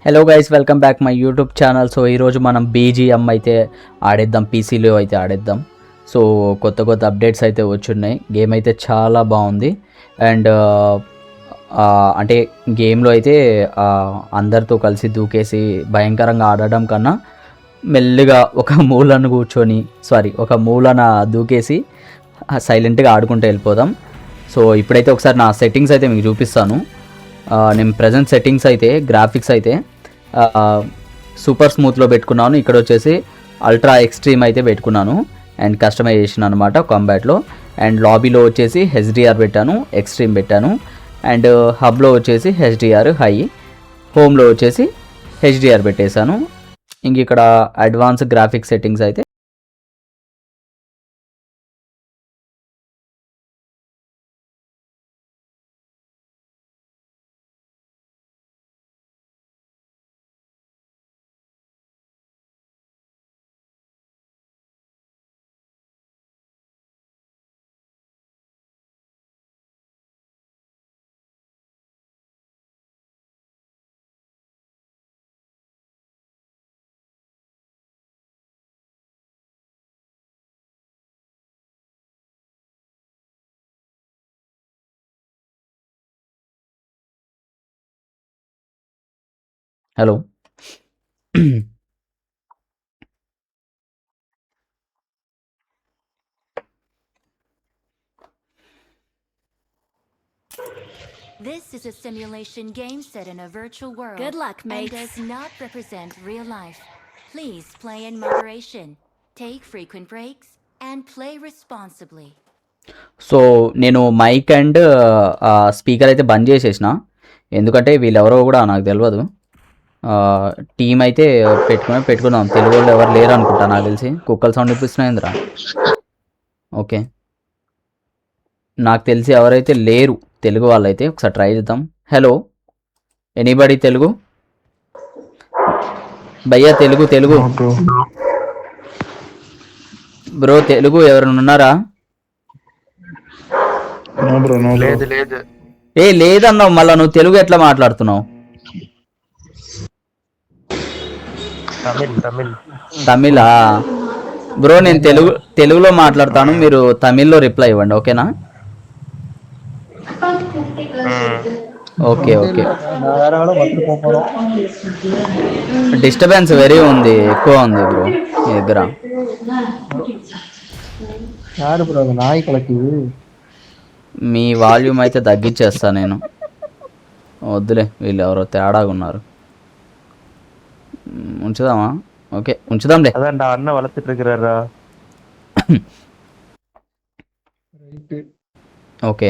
Hello guys, welcome back my YouTube channel. So ఈరోజు మనం BGM అయితే ఆడేద్దాం, పీసీలో అయితే ఆడేద్దాం. సో కొత్త కొత్త అప్డేట్స్ అయితే వచ్చున్నాయి. గేమ్ అయితే చాలా బాగుంది. అండ్ అంటే గేమ్లో అయితే అందరితో కలిసి దూకేసి భయంకరంగా ఆడడం కన్నా మెల్లిగా ఒక మూలన దూకేసి సైలెంట్గా ఆడుకుంటూ వెళ్ళిపోదాం. సో ఇప్పుడైతే ఒకసారి నా సెట్టింగ్స్ అయితే మీకు చూపిస్తాను. నేను ప్రజెంట్ సెట్టింగ్స్ అయితే గ్రాఫిక్స్ అయితే సూపర్ స్మూత్లో పెట్టుకున్నాను. ఇక్కడ వచ్చేసి అల్ట్రా ఎక్స్ట్రీమ్ అయితే పెట్టుకున్నాను అండ్ కస్టమైజేషన్ అనమాట కాంబాట్లో. అండ్ లాబీలో వచ్చేసి హెచ్డిఆర్ పెట్టాను, ఎక్స్ట్రీమ్ పెట్టాను. అండ్ హబ్లో వచ్చేసి హెచ్డిఆర్ హై, హోమ్లో వచ్చేసి హెచ్డిఆర్ పెట్టేశాను. ఇంక ఇక్కడ అడ్వాన్స్ గ్రాఫిక్స్ సెట్టింగ్స్ అయితే hello This is a simulation game set in a virtual world. Good luck, and mates. does not represent real life. Please play in moderation, take frequent breaks, and play responsibly. So నేను mic and speaker అయితే బంద్ చేసేసిన, ఎందుకంటే వీళ్ళెవరో కూడా నాకు తెలియదు. Team అయితే పెట్టుకుందాం. తెలుగు వాళ్ళు ఎవరు లేరు అనుకుంటా, నాకు తెలిసి. కుక్కల సౌండ్ వినిపిస్తున్నాయిందిరా. ఓకే, నాకు తెలిసి ఎవరైతే లేరు తెలుగు వాళ్ళైతే. ఒకసారి ట్రై చేద్దాం. Hello, anybody Telugu? భయ్యా తెలుగు బ్రో, తెలుగు ఎవరైనా ఉన్నారా? లేదన్నావు, మళ్ళీ నువ్వు తెలుగు ఎట్లా మాట్లాడుతున్నావు? తమిళా? బ్రో నేను తెలుగులో మాట్లాడతాను, మీరు తమిళ్లో రిప్లై ఇవ్వండి, ఓకేనా? ఓకే. డిస్టర్బెన్స్ వెరీ ఉంది, ఎక్కువ ఉంది బ్రో మీ దగ్గర. మీ వాల్యూమ్ అయితే తగ్గించేస్తా నేను. వద్దులే, వీళ్ళు ఎవరో తేడాగా ఉన్నారు. ఉంచుదామా? ఓకే, ఉంచుదాంలే. అన్న వలసిட்டு இருக்கிறாரா? ఓకే,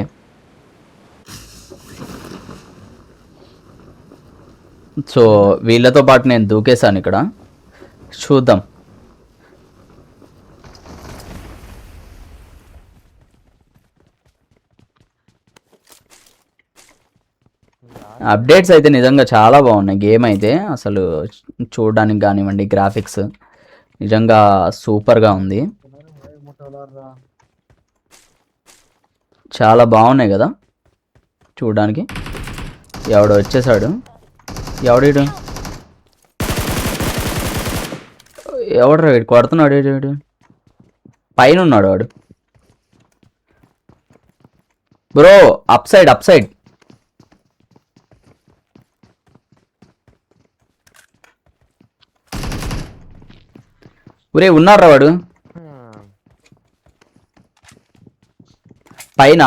సో వీళ్ళతో పాటు నేను దూకేశాను. ఇక్కడ చూద్దాం. అప్డేట్స్ అయితే నిజంగా చాలా బాగున్నాయి. గేమ్ అయితే అసలు చూడడానికి కానివ్వండి, గ్రాఫిక్స్ నిజంగా సూపర్గా ఉంది. చాలా బాగున్నాయి కదా చూడడానికి. ఎవడో వచ్చేసాడు. ఎవడరా వీడు? కొడుతున్నాడు వీడు. పైన ఉన్నాడు వాడు. Bro up side. ఒరే ఉన్నారా వాడు పైన?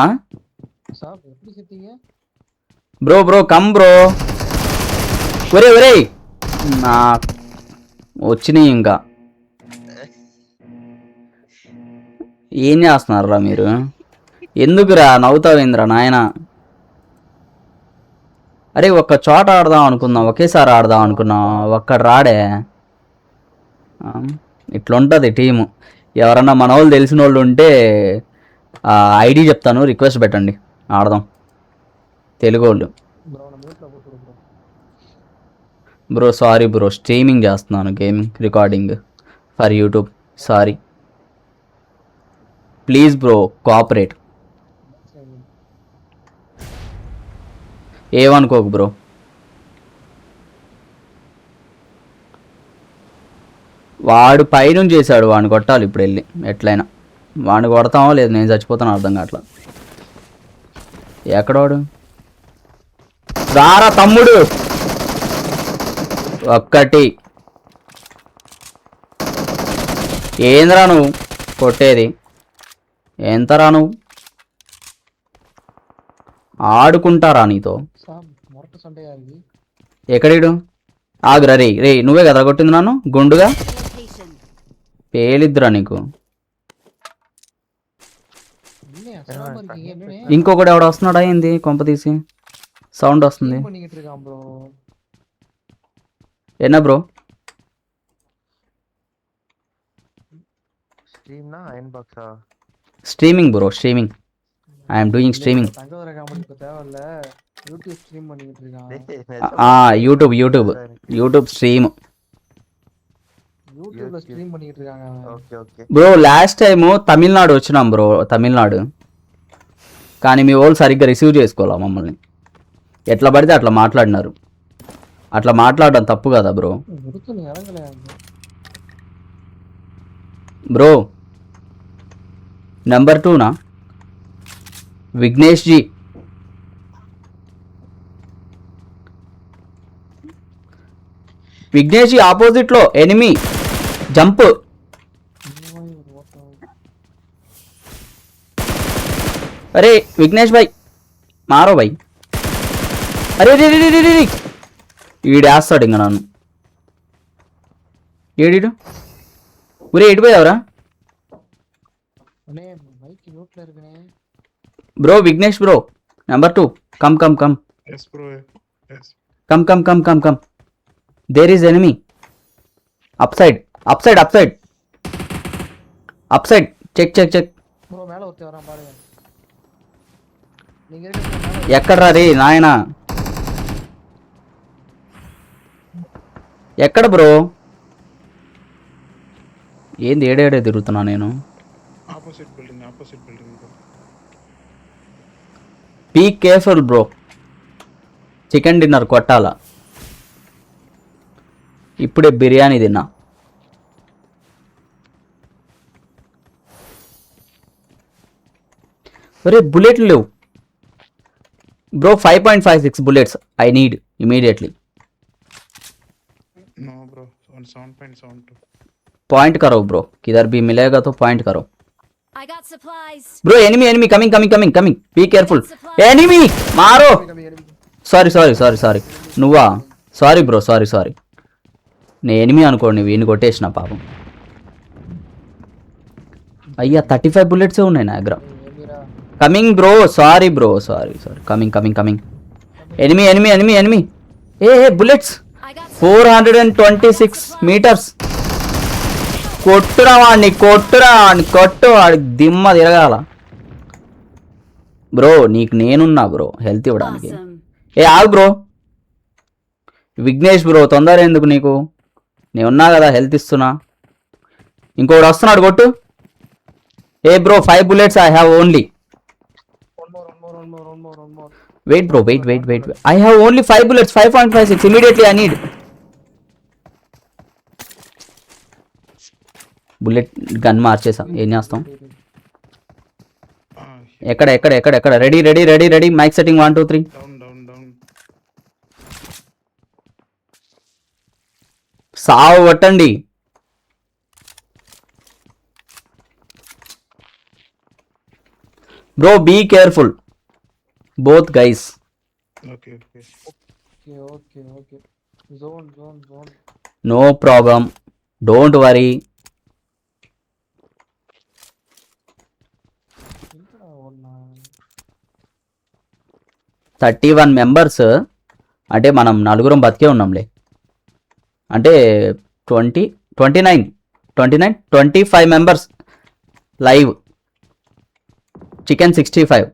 Bro come bro. ఒరే నా వచ్చినాయి. ఇంకా ఏం చేస్తున్నారా మీరు? ఎందుకురా నవ్వుతావేంద్రా నాయన? అరే ఒక్క చోట ఆడదాం అనుకుందాం, ఒకేసారి ఆడదాం అనుకున్నాం, ఒక్కడు రాడే. ఇట్లుంటుంది టీము. ఎవరన్నా మన వాళ్ళు తెలిసిన వాళ్ళు ఉంటే ఐడి చెప్తాను, రిక్వెస్ట్ పెట్టండి, ఆడదాం. తెలుగు వాళ్ళు. బ్రో సారీ బ్రో, స్ట్రీమింగ్ చేస్తున్నాను, gaming recording for YouTube. Sorry, please bro cooperate. ఏమనుకోకు బ్రో. వాడు పైనుంచి చేశాడు, వాడిని కొట్టాలి ఇప్పుడు వెళ్ళి ఎట్లయినా. వాడిని కొడతామో లేదు, నేను చచ్చిపోతాను అర్థం కావట్లా. ఎక్కడవాడు? రారా తమ్ముడు. ఒక్కటి. ఏంద్రా నువ్వు కొట్టేది? ఎంతరా నువ్వు? ఆడుకుంటారా నీతో? ఎక్కడిడు? ఆగురా రే రే, నువ్వే కదా కొట్టింది నన్ను గుండుగా. Location. పేలిద్దురా నీకు. ఇంకొకటి ఎవడ వస్తున్నాడా ఏంది? కొంప తీసి సౌండ్ వస్తుంది. ఎన్నా బ్రో? స్ట్రీమ్ నా అయన్ బాక్సా? Streaming bro, streaming. I am doing streaming. YouTube YouTube YouTube stream. Okay okay. Bro last time Tamil Nadu వచ్చినాం బ్రో, తమిళనాడు. కానీ మీ వాళ్ళు సరిగ్గా రిసీవ్ చేసుకోవాలా మమ్మల్ని. ఎట్లా పడితే అట్లా మాట్లాడినారు. అట్లా మాట్లాడడం తప్పు కదా బ్రో. బ్రో నెంబర్ 2నా విఘ్నేష్ జీ. విఘ్నేష్ జీ ఆపోజిట్ లో ఎనిమి జంప్. అరే విఘ్నేష్ భాయ్ మారో భాయ్. అరే రే రే రే రే, ఈడేస్తాడు ఇంకా నన్ను. ఏడీడు ఊరే ఎడిపోయావురా bro? Vignesh bro number 2 come come come Yes, bro. Yes. Come come come come come. There is enemy up side up side up side up side. Check check check. ఎక్కడ్రా రే నాయనా? ఎక్కడ బ్రో? ఏంది ఏడేడే తిరుగుతున్నా నేను? Opposite building, bro. Be careful bro. Chicken dinner కొట్టాలా? ఇప్పుడే బిర్యానీ తిన్నా. అరే బుల్లెట్లు లేవు bro. 5.56 bullets I need immediately. No, bro. On 7.72. Point करो ब्रो, किधर भी मिलेगा तो पॉइंट करो I got supplies. Bro. Enemy enemy coming coming coming coming, be careful. Enemy मारो. Sorry sorry sorry sorry. నువ్వా? Sorry bro, sorry sorry. నేను enemy అనుకోండి, వీడిని కొట్టేసిన పాపం. అయ్యా 35 bullets ఉన్నాయి నా దగ్గర. Coming bro, sorry bro, sorry sorry. Coming coming coming. Enemy enemy enemy enemy. A bullets. I got 426 meters. కొట్టురా వాడిని, కొట్టురా వాడిని, కొట్టు. వాడికి దిమ్మ తిరగాల బ్రో. నీకు నేనున్నా బ్రో హెల్త్ ఇవ్వడానికి. awesome. ఏ ఆగు బ్రో. విఘ్నేష్ బ్రో తొందర ఎందుకు నీకు? నేనున్నా కదా హెల్త్ ఇస్తున్నా. ఇంకోటి వస్తున్నాడు, కొట్టు. ఏ bro 5 bullets I have only. Wait bro, wait wait wait. I have only 5 bullets, 5.56 immediately I need. Bullet gun మార్చేసా, ఏం చేస్తాం? Ah, ఎక్కడ ఎక్కడ ఎక్కడ ఎక్కడ? Ready ready ready ready. Mic setting 1 2 3. down, down, down. సావు కొట్టండి. Bro be careful both guys. Okay, okay. No problem, don't worry. 31 members అంటే మనం నలుగురం బతికే ఉన్నాంలే. అంటే 25 members live. Chicken 65.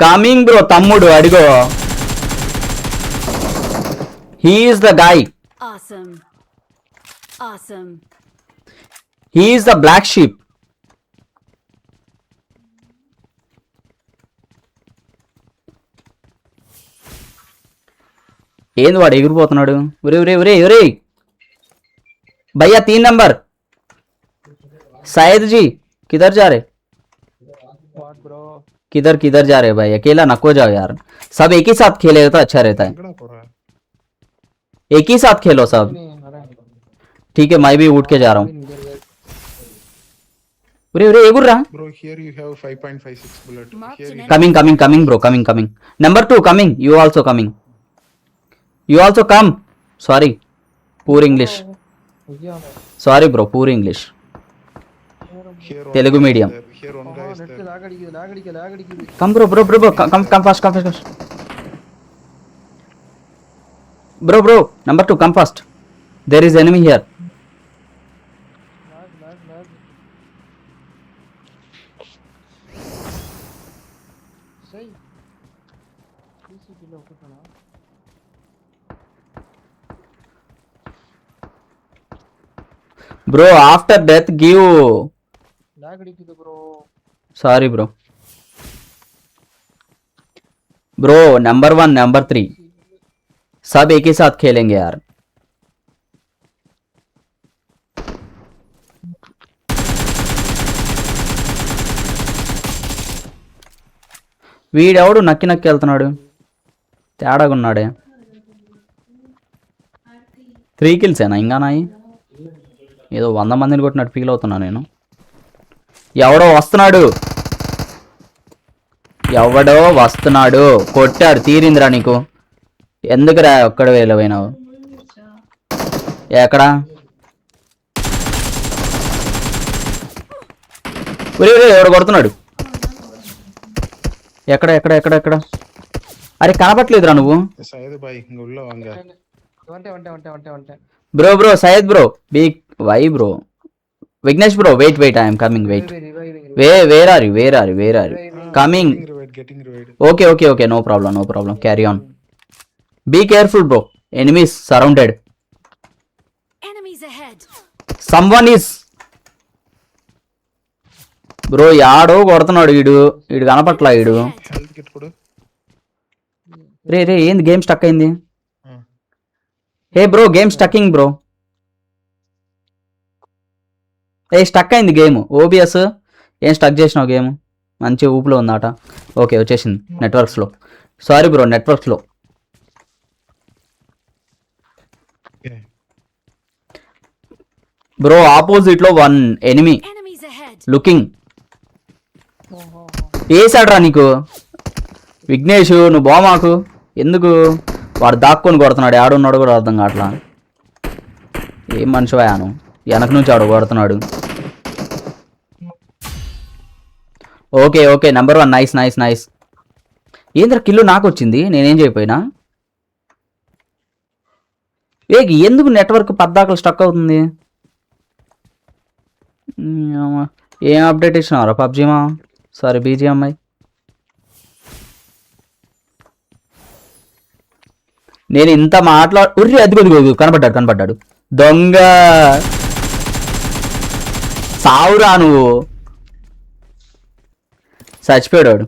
Coming bro తమ్ముడు, అడిగో. He is the guy. Awesome. Awesome. He is the black sheep. ఏంది వాడు ఎగిరిపోతున్నాడు? ఒరే ఒరే ఒరే ఒరే भैया 3 नंबर शायद जी किधर जा रहे? వాట్ బ్రో किधर किधर जा रहे भाई? अकेला नको जाओ यार, सब एक ही साथ खेले तो अच्छा रहता है। ఎక్కడ పోరా? एक ही साथ खेलो सब। ठीक है मैं भी उठ के जा रहा हूँ। उरे उरे एगुर्रा Bro, here you have 5.56 bullet. Marked Here an you coming coming coming bro coming coming number 2 coming, you also coming, you also come, sorry poor English, sorry bro poor English, here one Telugu guy is medium. there. Here one guy is net there. Lock அடிக்குது come bro bro bro bro come fast come fast bro bro number 2 come fast, there is enemy here. Lock சை பிசிபில ஒட்டனா Bro after death give, lock அடிக்குது bro sorry bro bro number 1 number 3 सब एक ही साथ खेलेंगे यार। వీడెవడు నక్కి నక్కి వెళ్తున్నాడు, తేడాగా ఉన్నాడే. 3 kills ఇంకా నాయి, ఏదో 100 మందిని కొట్టినట్టు ఫీల్ అవుతున్నా నేను. ఎవడో వస్తున్నాడు, ఎవడో వస్తున్నాడు, కొట్టాడు తీరిందిరా నీకు. ఎందుకురా ఒక్కడ వెళ్ళపోయినావు? ఎక్కడా ఎవడు కొడుతున్నాడు? ఎక్కడ ఎక్కడ ఎక్కడ ఎక్కడ? అరే కనపట్లేదురా నువ్వు. సయ్యద్ బాయ్ ఇంక ఉள்ள வாங்க. వంటే bro bro Syed bro B Y bro Vignesh bro wait I'm coming wait. Where are you coming? Getting revived. Okay no problem carry on. Be careful bro, enemies surrounded, Enemies ahead. Someone is. Bro యాడో కొడుతున్నాడు వీడు కనపట్లా వీడు. Health kit కొడు. రే ఏంది game stuck అయింది? Hey bro game stucking bro, stuck అయింది game. OBS ఏం stuck చేసినావు గేమ్? మంచి ఊపులో ఉందాట. ఓకే వచ్చేసింది నెట్వర్క్స్లో. సారీ బ్రో నెట్వర్క్స్లో. Okay. బ్రో ఆపోజిట్లో 1 ఎనిమీ Enemies ahead. లుకింగ్. వేసాడ్రా నీకు విఘ్నేష్, నువ్వు బామాకు ఎందుకు? వాడు దాక్కొని కొడుతున్నాడు, ఆడున్నాడు కూడా అర్థం కావట్లా. ఏం మనిషి వాయాను, వెనక నుంచి ఆడు కొడుతున్నాడు. Okay number 1 nice. ఏంద్ర కిల్లు నాకు వచ్చింది, నేనేం చేయకపోయినా? ఎందుకు నెట్వర్క్ పద్దాకలు స్టక్ అవుతుంది? ఏం అప్డేట్ ఇచ్చినారా పబ్జీమా? Sorry BGMI. నేను ఇంత ఉర్రి అదిగో కనపడ్డాడు దొంగ. సావురా నువ్వు, చచ్చిపోయాడు.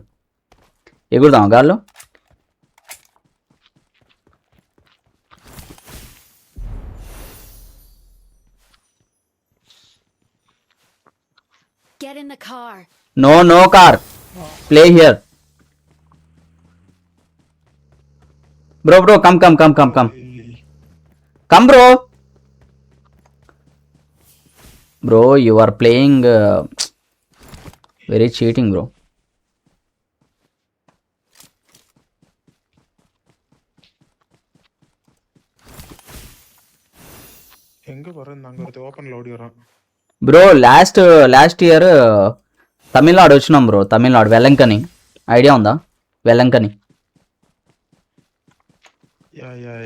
ఎగురుదాం గాల్లో. Get in the car. No car. Play here. Bro, come. Come, bro. Bro, you are playing very cheating, bro. எங்க வரேன் அங்க ஒரு ஓபன்ல ஓடி வரான். బ్రో లాస్ట్ ఇయర్ తమిళనాడు వచ్చినాం బ్రో. తమిళనాడు వెల్లంకని ఐడియా ఉందా? వెల్లంకని.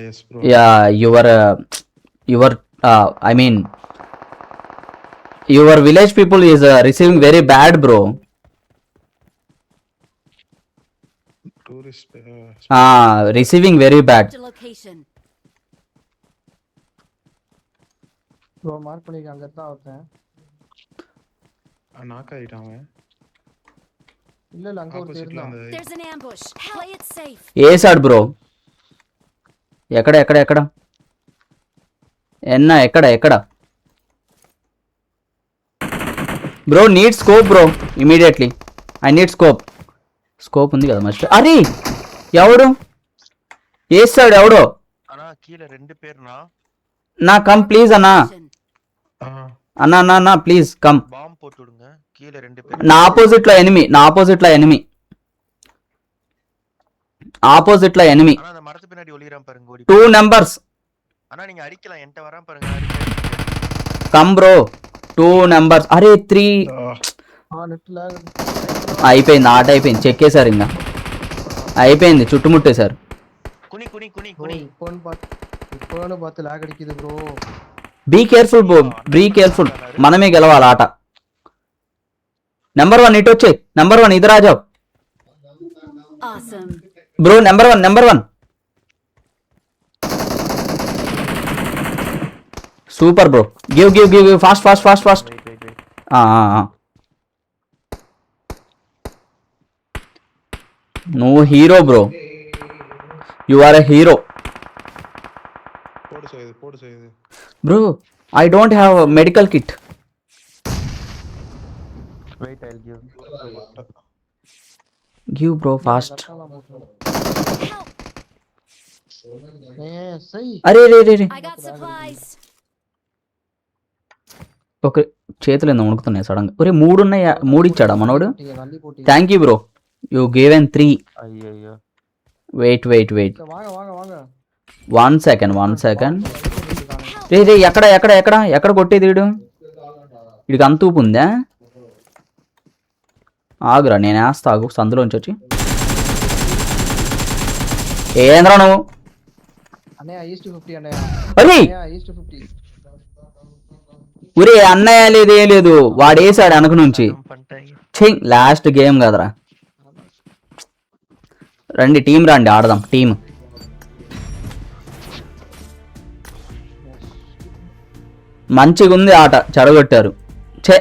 Yes bro. Your I mean your village people is receiving very bad bro. Tourist receiving very bad. Marked a location. Bro mark பண்ணிருக்கேன், அங்க தான் ஒருத்தன். நாக் ஆயிட்டான் அவன். இல்ல அங்க ஒருத்தன் ஆப்போசிட்ல இருந்தான். அந்த There's an ambush. Play it safe. వేసాడు బ్రో. ఎక్కడ ఎక్కడ ఎక్కడ ఎక్కడ bro need scope bro immediately I need scope ఉంది కదా మస్ట్ అరే ఎవడు వేస్తాడు ఎవడో అన్నా కీழ 2 పేరునా నా కమ్ ప్లీజ్ అన్నా ஆ అన్నా ప్లీజ్ కమ్ బాంబ్ போட்டு விடுங்க கீழ 2 பேர் నా ఆపోజిట్ లో ఎనిమి அண்ணா அந்த மரத்து பின்னாடி ஒளியறான் பாருங்க ஓடி 2 నెంబర్స్ அண்ணா நீங்க அடிக்கலாம் என்கிட்ட வரான் பாருங்க కమ్ బ్రో 2 నెంబర్స్ అరే 3 నెట్ లాగ్ అయిపోయింది ఆట అయిపోయింది చెక్కేశారు ఇంకా అయిపోయింది చుట్టుముట్టేశారు குனி குனி குனி ப்ரோ குனி இப்போன்னு பார்த்து லாக் அடிக்குது ப்ரோ. బీ కేర్ఫుల్ బ్రో మనమే గెలవాలి ఆట నెంబర్ 1 ఇటు వచ్చే నెంబర్ 1 ఇది రాజావ్ Awesome. Bro number 1 super bro give fast wait wait wait నువ్వు hero bro you are a hero போடு செய்து bro I don't have medical kit wait I will give bro fast సై అరే రే I got supplies. ఓకే చేతులు ఎందుకు వణుకుతున్నాయి sudden గా ఒరే 3 ఉన్నాయి 3 ఇచ్చాడా మనోడు தள்ளி போட்டி. Thank you bro you given 3 ஐயோ వెయిట్ வாங்க வாங்க வாங்க. 1 సెకండ్ రే ఎక్కడ కొట్టేది వీడికి అంత ఊపు ఉందా ఆగురా నేను వేస్తా ఆగు సందులోంచి వచ్చి ఏంద్రా నువ్వు అన్నయ్య ఈస్ట్ 50 అన్నయ్య. అరే అన్నయ్య ఈస్ట్ 50. ఒరే అన్నయ్య లేదు ఏ లేదు వాడు వేసాడు వెనక నుంచి பண்ணிட்டாங்க చెయ్ లాస్ట్ గేమ్ కదరా రండి టీం రండి ఆడదాం టీం మంచిగా ఉంది ఆట చెడగొట్టారు ఛే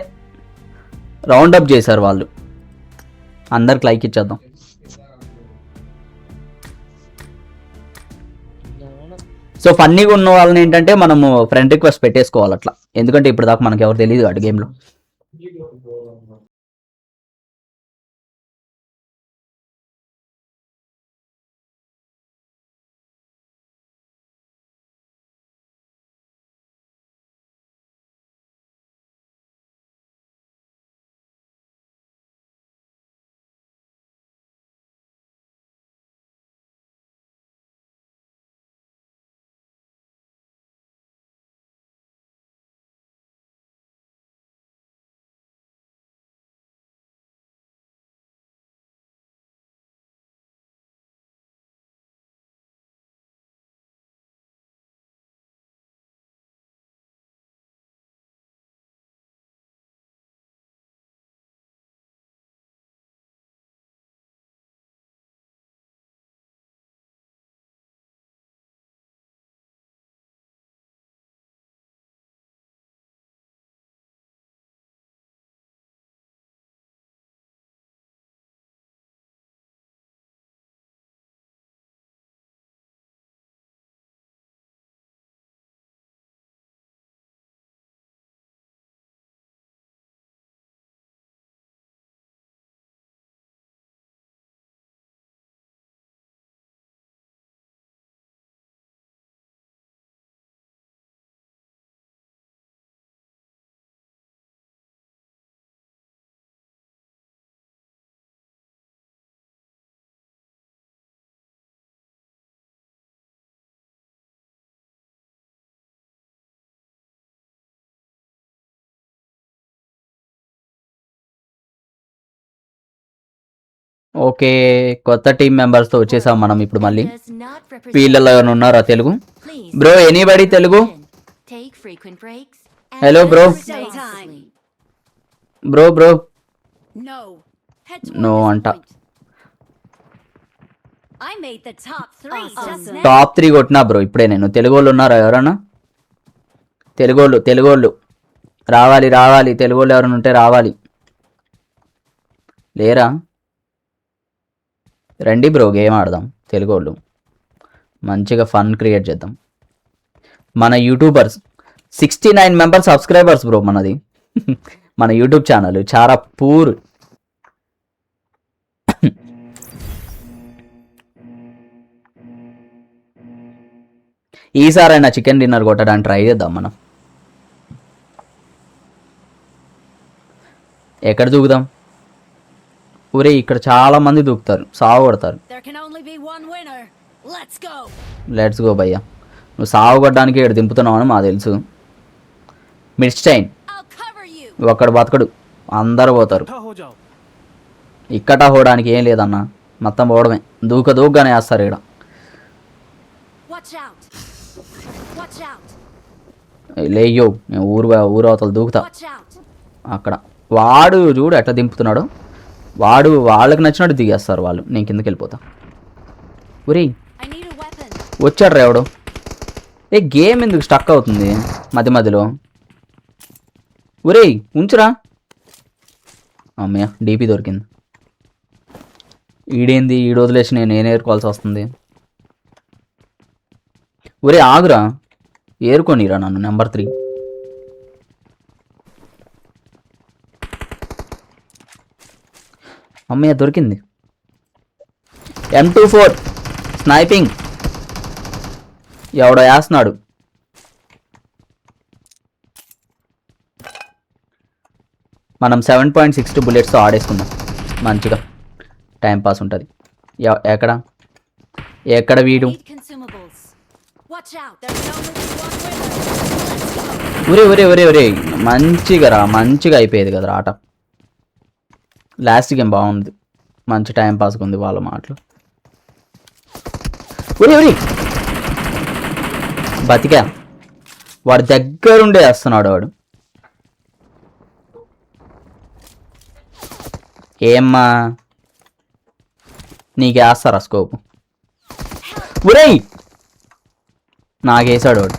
రౌండ్ అప్ చేశారు వాళ్ళు అందరికి లైక్ ఇచ్చేద్దాం సో ఫన్నీగా ఉన్న వాళ్ళని ఏంటంటే మనము ఫ్రెండ్ రిక్వెస్ట్ పెట్టేసుకోవాలి అట్లా ఎందుకంటే ఇప్పుడు దాకా మనకి ఎవరు తెలియదు అటు గేమ్లో ఓకే కొత్త టీం మెంబర్స్తో వచ్చేసాం మనం ఇప్పుడు మళ్ళీ Does not represent- వీళ్ళలో ఎవరైనా ఉన్నారా Telugu Please bro anybody Telugu take frequent breaks and Hello, play bro. responsibly. Bro No. Head No, toward this anta. point. I made the top 3 just Awesome. now. Top 3 కొట్టినా bro ఇప్పుడే నేను తెలుగు వాళ్ళు ఉన్నారా ఎవరన్నా తెలుగు వాళ్ళు రావాలి తెలుగు వాళ్ళు ఎవరైనా ఉంటే రావాలి లేరా రండి బ్రో గేమ్ ఆడదాం తెలుగు వాళ్ళు మంచిగా ఫన్ క్రియేట్ చేద్దాం. మన యూట్యూబర్స్ 69 మెంబర్ సబ్స్క్రైబర్స్ బ్రో మనది. మన యూట్యూబ్ ఛానల్ చాలా పూర్. ఈసారైనా చికెన్ డిన్నర్ కొట్టడానికి ట్రై చేద్దాం మనం. ఎక్కడ దూకుదాం? ఊరే ఇక్కడ చాలా మంది దూకుతారు, సాగు కొడతారు. There can only be one winner. Let's go. Let's go భయ్యా. నువ్వు సాగు కొట్టడానికి ఇక్కడ దింపుతున్నావు అని మాకు తెలుసు. మిర్స్టైన్ I'll cover you. ఒక్కడు బతకడు, అందరు పోతారు. ఇక్కడ పోవడానికి ఏం లేదన్నా, మొత్తం పోవడమే. దూకగానే వేస్తారు ఇక్కడ. Watch out. Watch out. లేయ్యో నేను ఊరు అవతల దూకుతా. Watch out. అక్కడ వాడు చూడు ఎట్లా దింపుతున్నాడు. వాడు వాళ్ళకి నచ్చినట్టు దిగేస్తారు వాళ్ళు. నేను కిందకి వెళ్ళిపోతా. ఒరే I need a weapon. వచ్చాడు రా ఎవడు. గేమ్ ఎందుకు స్టక్ అవుతుంది మధ్య మధ్యలో? ఒరే ఉంచురా. అమ్మయ్య డీపీ దొరికింది. ఈడేంది ఈడు వదిలేసి నేను ఏరుకోవాల్సి వస్తుంది. ఒరే ఆగురా, ఏరుకోనిరా నన్ను. నెంబర్ 3 అమ్మయ్య దొరికింది. M24 sniping. ఎవడో వేస్తున్నాడు. మనం 7.62 బుల్లెట్స్తో ఆడేసుకుందాం. మంచిగా టైంపాస్ ఉంటుంది. ఎక్కడ వీడు? Need consumables. Watch out. There can only be one winner. Let's go. ఒరే మంచిగా రా, మంచిగా అయిపోయేది కదా ఆట. లాస్ట్ గేమ్ బాగుంది, మంచి టైం పాస్గా ఉంది వాళ్ళ మాటలు. ఒరే బతికా. వాడి దగ్గరుండే వేస్తున్నాడు వాడు. ఏమ్మా నీకు వేస్తారా స్కోపు? ఒరేయ్ నాకేసాడు వాడు.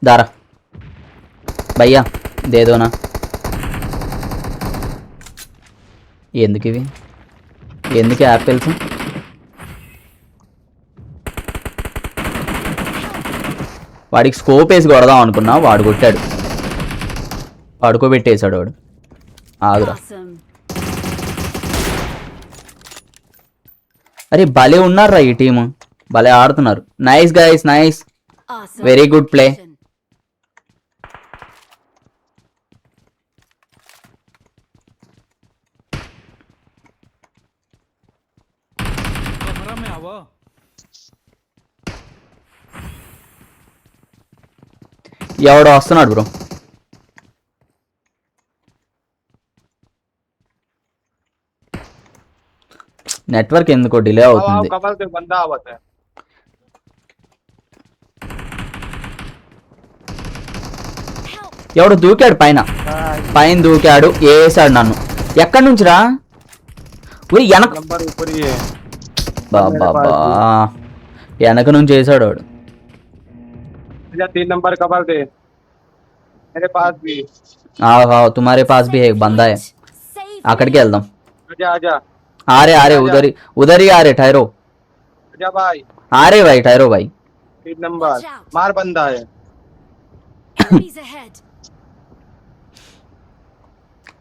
దారా భయ్యా దేదోనా. ఎందుకు ఇవి? ఎందుకు యాపిల్స్? వాడికి స్కోప్ వేసి కొడదాం అనుకున్నా, వాడు కొట్టాడు. పడుకోబెట్టేశాడు వాడు. ఆగురా. Awesome. అరే భలే ఉన్నారా ఈ టీము, భలే ఆడుతున్నారు. Nice guys, nice, Awesome. Very good play. ఎవడో వస్తున్నాడు బ్రో. నెట్వర్క్ ఎందుకో డిలే అవుతుంది. ఎవడు దూకాడు పైన దూకాడు, వేసాడు నన్ను. ఎక్కడి నుంచి రా? ఊరి వెనక బాబా, వెనక నుంచి వేసాడు వాడు. 3 नंबर कवर दे मेरे पास भी। आओ तुम्हारे पास भी है एक बंदा है. అక్కడికి వెళ్దాం. आजा आजा आ रहे उधर ही आ रहे. ठहरो. आजा भाई। आ रहे भाई, ठहरो भाई. 3 नंबर मार बंदा है। Enemies ahead.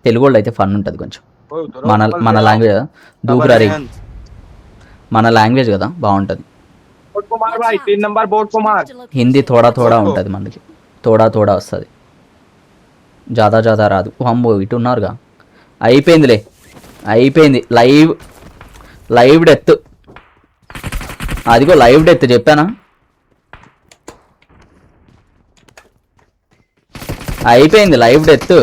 తెలుగు వాళ్ళు అయితే ఫన్ ఉంటుంది కొంచెం. ओए उधर మన లాంగ్వేజ్ కదా, దూకురా రే. మన లాంగ్వేజ్ కదా బాగుంటుంది. बोट को मार भाई। 3 नंबर बोट को मार। హిందీ थोड़ा ఉంటుంది మనకి, थोड़ा వస్తుంది, జాదా రాదు. అమ్మో ఇటు ఉన్నారుగా. అయిపోయిందిలే, అయిపోయింది. Live death. అదిగో లైవ్ డెత్ చెప్పానా? అయిపోయింది లైవ్ డెత్.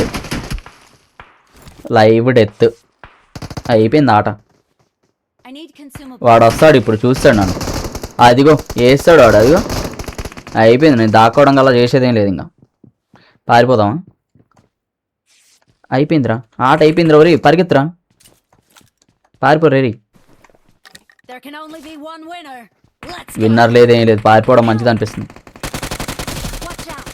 అయిపోయింది ఆట. I need consumables. వాడు వస్తాడు ఇప్పుడు, చూస్తాడు నన్ను. అదిగో వేస్తాడు వాడు. అదిగో అయిపోయింది. నేను దాక్కోవడం గల్లా చేసేదేం లేదు. ఇంకా పారిపోదామా? అయిపోయిందిరా ఆట, అయిపోయిందిరా. ఒరి పరిగెత్తురా, పారిపో రేరి. There can only be one winner. Let's go. Winner లేదేం లేదు, పారిపోవడం మంచిది అనిపిస్తుంది. Watch out.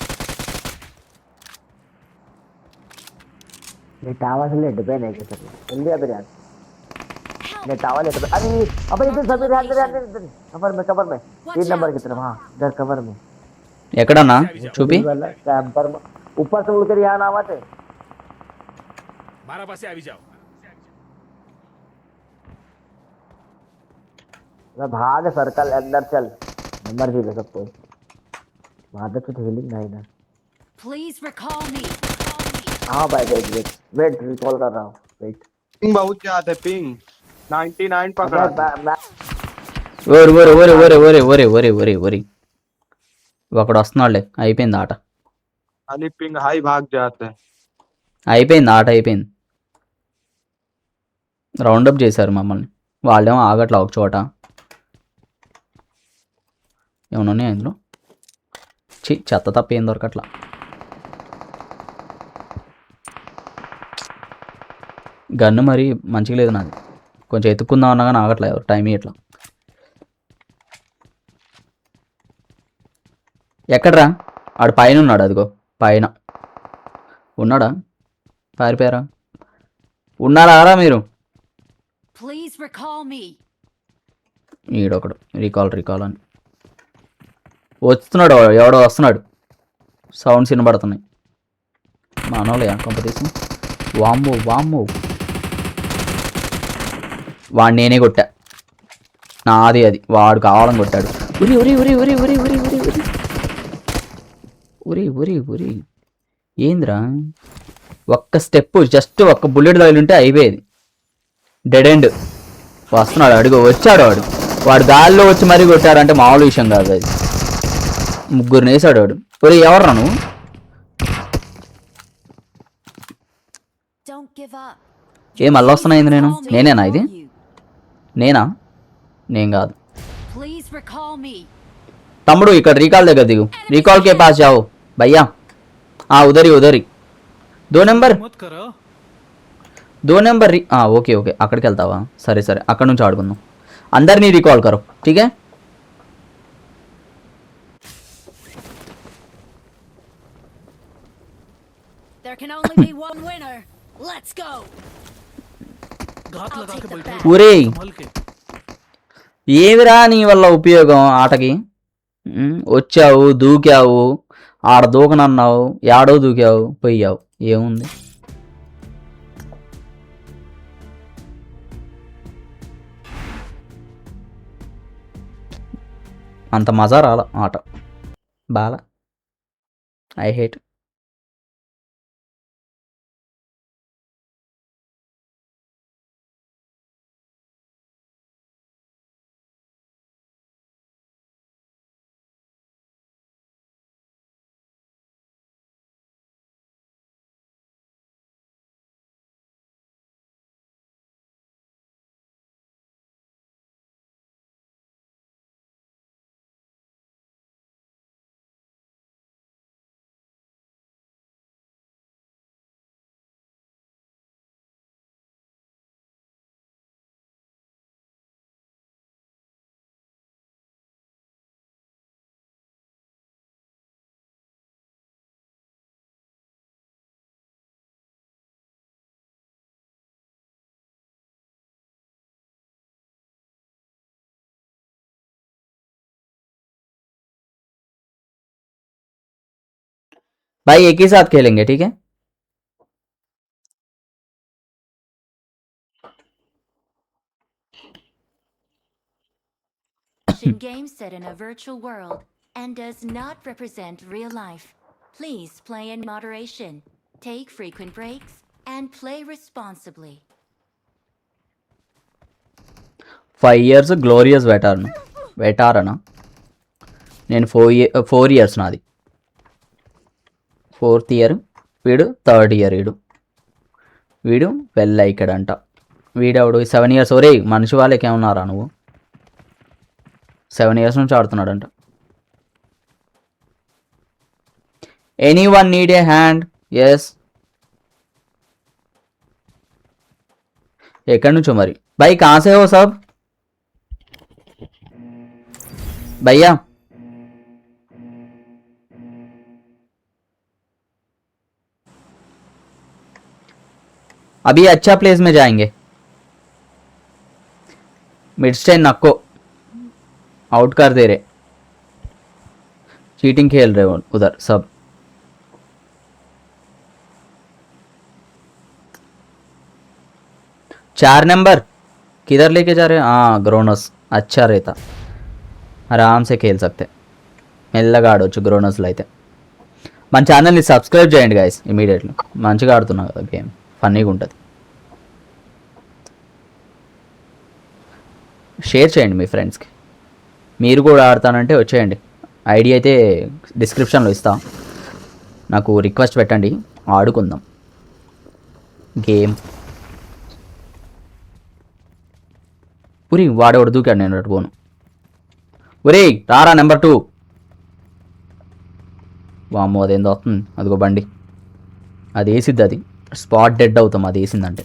टावर से लेट पे नहीं कर सकते जल्दी आ यार। Help. मैं टावर लेकर अरे अबे इधर सभी ध्यान दे इधर कवर में 3 नंबर की तरफ हाँ इधर कवर में ఎక్కడన్నా చూపి वाला कैंपर में ऊपर से उड़कर यहाँ ना आते મારા પાસે આવી જાઓ भाग सर्कल अंदर चल नंबर भी ले सबको भाग तो हीलिंग नहीं ना Please recall me. हाँ भाई वेट रिकॉल कर रहा हूँ वेट पिंग बहुत ज्यादा है पिंग 99 पकड़ा ఓరి ఓరి ఓరి ఓరి ఓరి ఓరి ఓరి ఓరి ఓరి ఒకడు వస్తున్నాడులే అయిపోయింది ఆట खाली पिंग हाई भाग जाते हैं అయిపోయింది ఆట అయిపోయింది రౌండప్ చేశారు మమ్మల్ని వాళ్ళేమో ఆగట్లా ఒక చోట ఏమన్నా ఉన్నాయా ఇందులో చెత్త తప్ప ఏం దొరకట్లా గన్ను మరి మంచిగా లేదు నాది కొంచెం ఎత్తుక్కుందాం అన్నా కానీ ఆగట్లే ఎవరు టైం ఇట్లా ఎక్కడ్రా ఆడు పైన ఉన్నాడు అదిగో పైన ఉన్నాడా పారిపోయారా ఉన్నారా మీరు Please recall me. ఈడొకడు రీకాల్ అని వస్తున్నాడు ఎవడో వస్తున్నాడు సౌండ్స్ వినబడుతున్నాయి మానవులయా కొంపతీసి వామ్మో వాడు నేనే కొట్టా నాది అది వాడు కావాలని కొట్టాడు ఉరి ఉరి ఉరి ఉరి ఉరి ఉరి ఉరి ఉరి ఉరి ఉరి ఉరి ఏంద్రా ఒక్క స్టెప్ జస్ట్ ఒక్క బుల్లెట్ తగిలింటే అయిపోయేది డెడ్ ఎండ్ వస్తున్నాడు అడుగు వచ్చాడు వాడు గాల్లో వచ్చి మరీ కొట్టారంటే మామూలు విషయం కాదు అది ముగ్గురు వేసాడు వాడు ఒరే ఎవర్రా నువ్వు Don't give up. ఏ మళ్ళీ వస్తున్నాయింది నేనేనా ఇది నేనా నేను కాదు Please recall me. తమ్ముడు ఇక్కడ రీకాల్ దగ్గర దిగు రీకాల్ కే పాస్ జాओ భయ్యా ఉదరి దో నెంబర్ ఓకే అక్కడికి వెళ్తావా సరే అక్కడ నుంచి ఆడుకుందాం అందరినీ రీకాల్ కరో ఠీకే There can only be one winner. Let's go. I'll take the bat. ఒరే ఏమిరా నీ వల్ల ఉపయోగం ఆటకి వచ్చావు దూకావు ఆడ దూకనన్నావు యాడో దూకావు పోయావు ఏముంది అంత మజా రాల ఆట బాల ఐ హేట్ भाई एक ही साथ खेलेंगे ठीक है Action game set in a virtual world and does not represent real life. Please play in moderation, take frequent breaks, and play responsibly. 5 years glorious వెటారనా నేను 4 years నాది 4th year వీడు 3rd year వీడు వెల్ ఇక్కడంట వీడెవడు 7 years ఒరే మనిషి వాళ్ళకి ఏమన్నారా నువ్వు 7 years నుంచి ఆడుతున్నాడంట ఎనీవన్ నీడ్ ఏ హ్యాండ్ ఎస్ ఎక్కడి నుంచో మరి भाई कहाँ से हो सब भैया अभी अच्छा प्लेस में जाएंगे मिड स्टेन नक्को आउट कर दे रहे, चीटिंग खेल रहे हो उधर सब। चार नंबर किधर लेके जा रहे हैं? हाँ ग्रोनस अच्छा रहता, आराम से खेल सकते, మెల్లగా ఆడవచ్చు గ్రోనస్లో అయితే. మన ఛానల్ని సబ్స్క్రైబ్ చేయండి గైస్ ఇమీడియట్లీ, మంచిగా ఆడుతున్నా కదా గేమ్, ఫన్నీగా ఉంటుంది. షేర్ చేయండి మీ ఫ్రెండ్స్కి, మీరు కూడా ఆడతానంటే వచ్చేయండి. ఐడి అయితే డిస్క్రిప్షన్లో ఇస్తా, నాకు రిక్వెస్ట్ పెట్టండి, ఆడుకుందాం గేమ్. ఉరి వాడేవాడు దూకాడు, నేను అటు పోను. ఒరే రారా నెంబర్ 2. వామ్మో అదేందో వస్తుంది, అదిగో బండి, అది వేసిద్ది, అది స్పాట్ డెడ్ అవుతాం అది వేసిందంటే.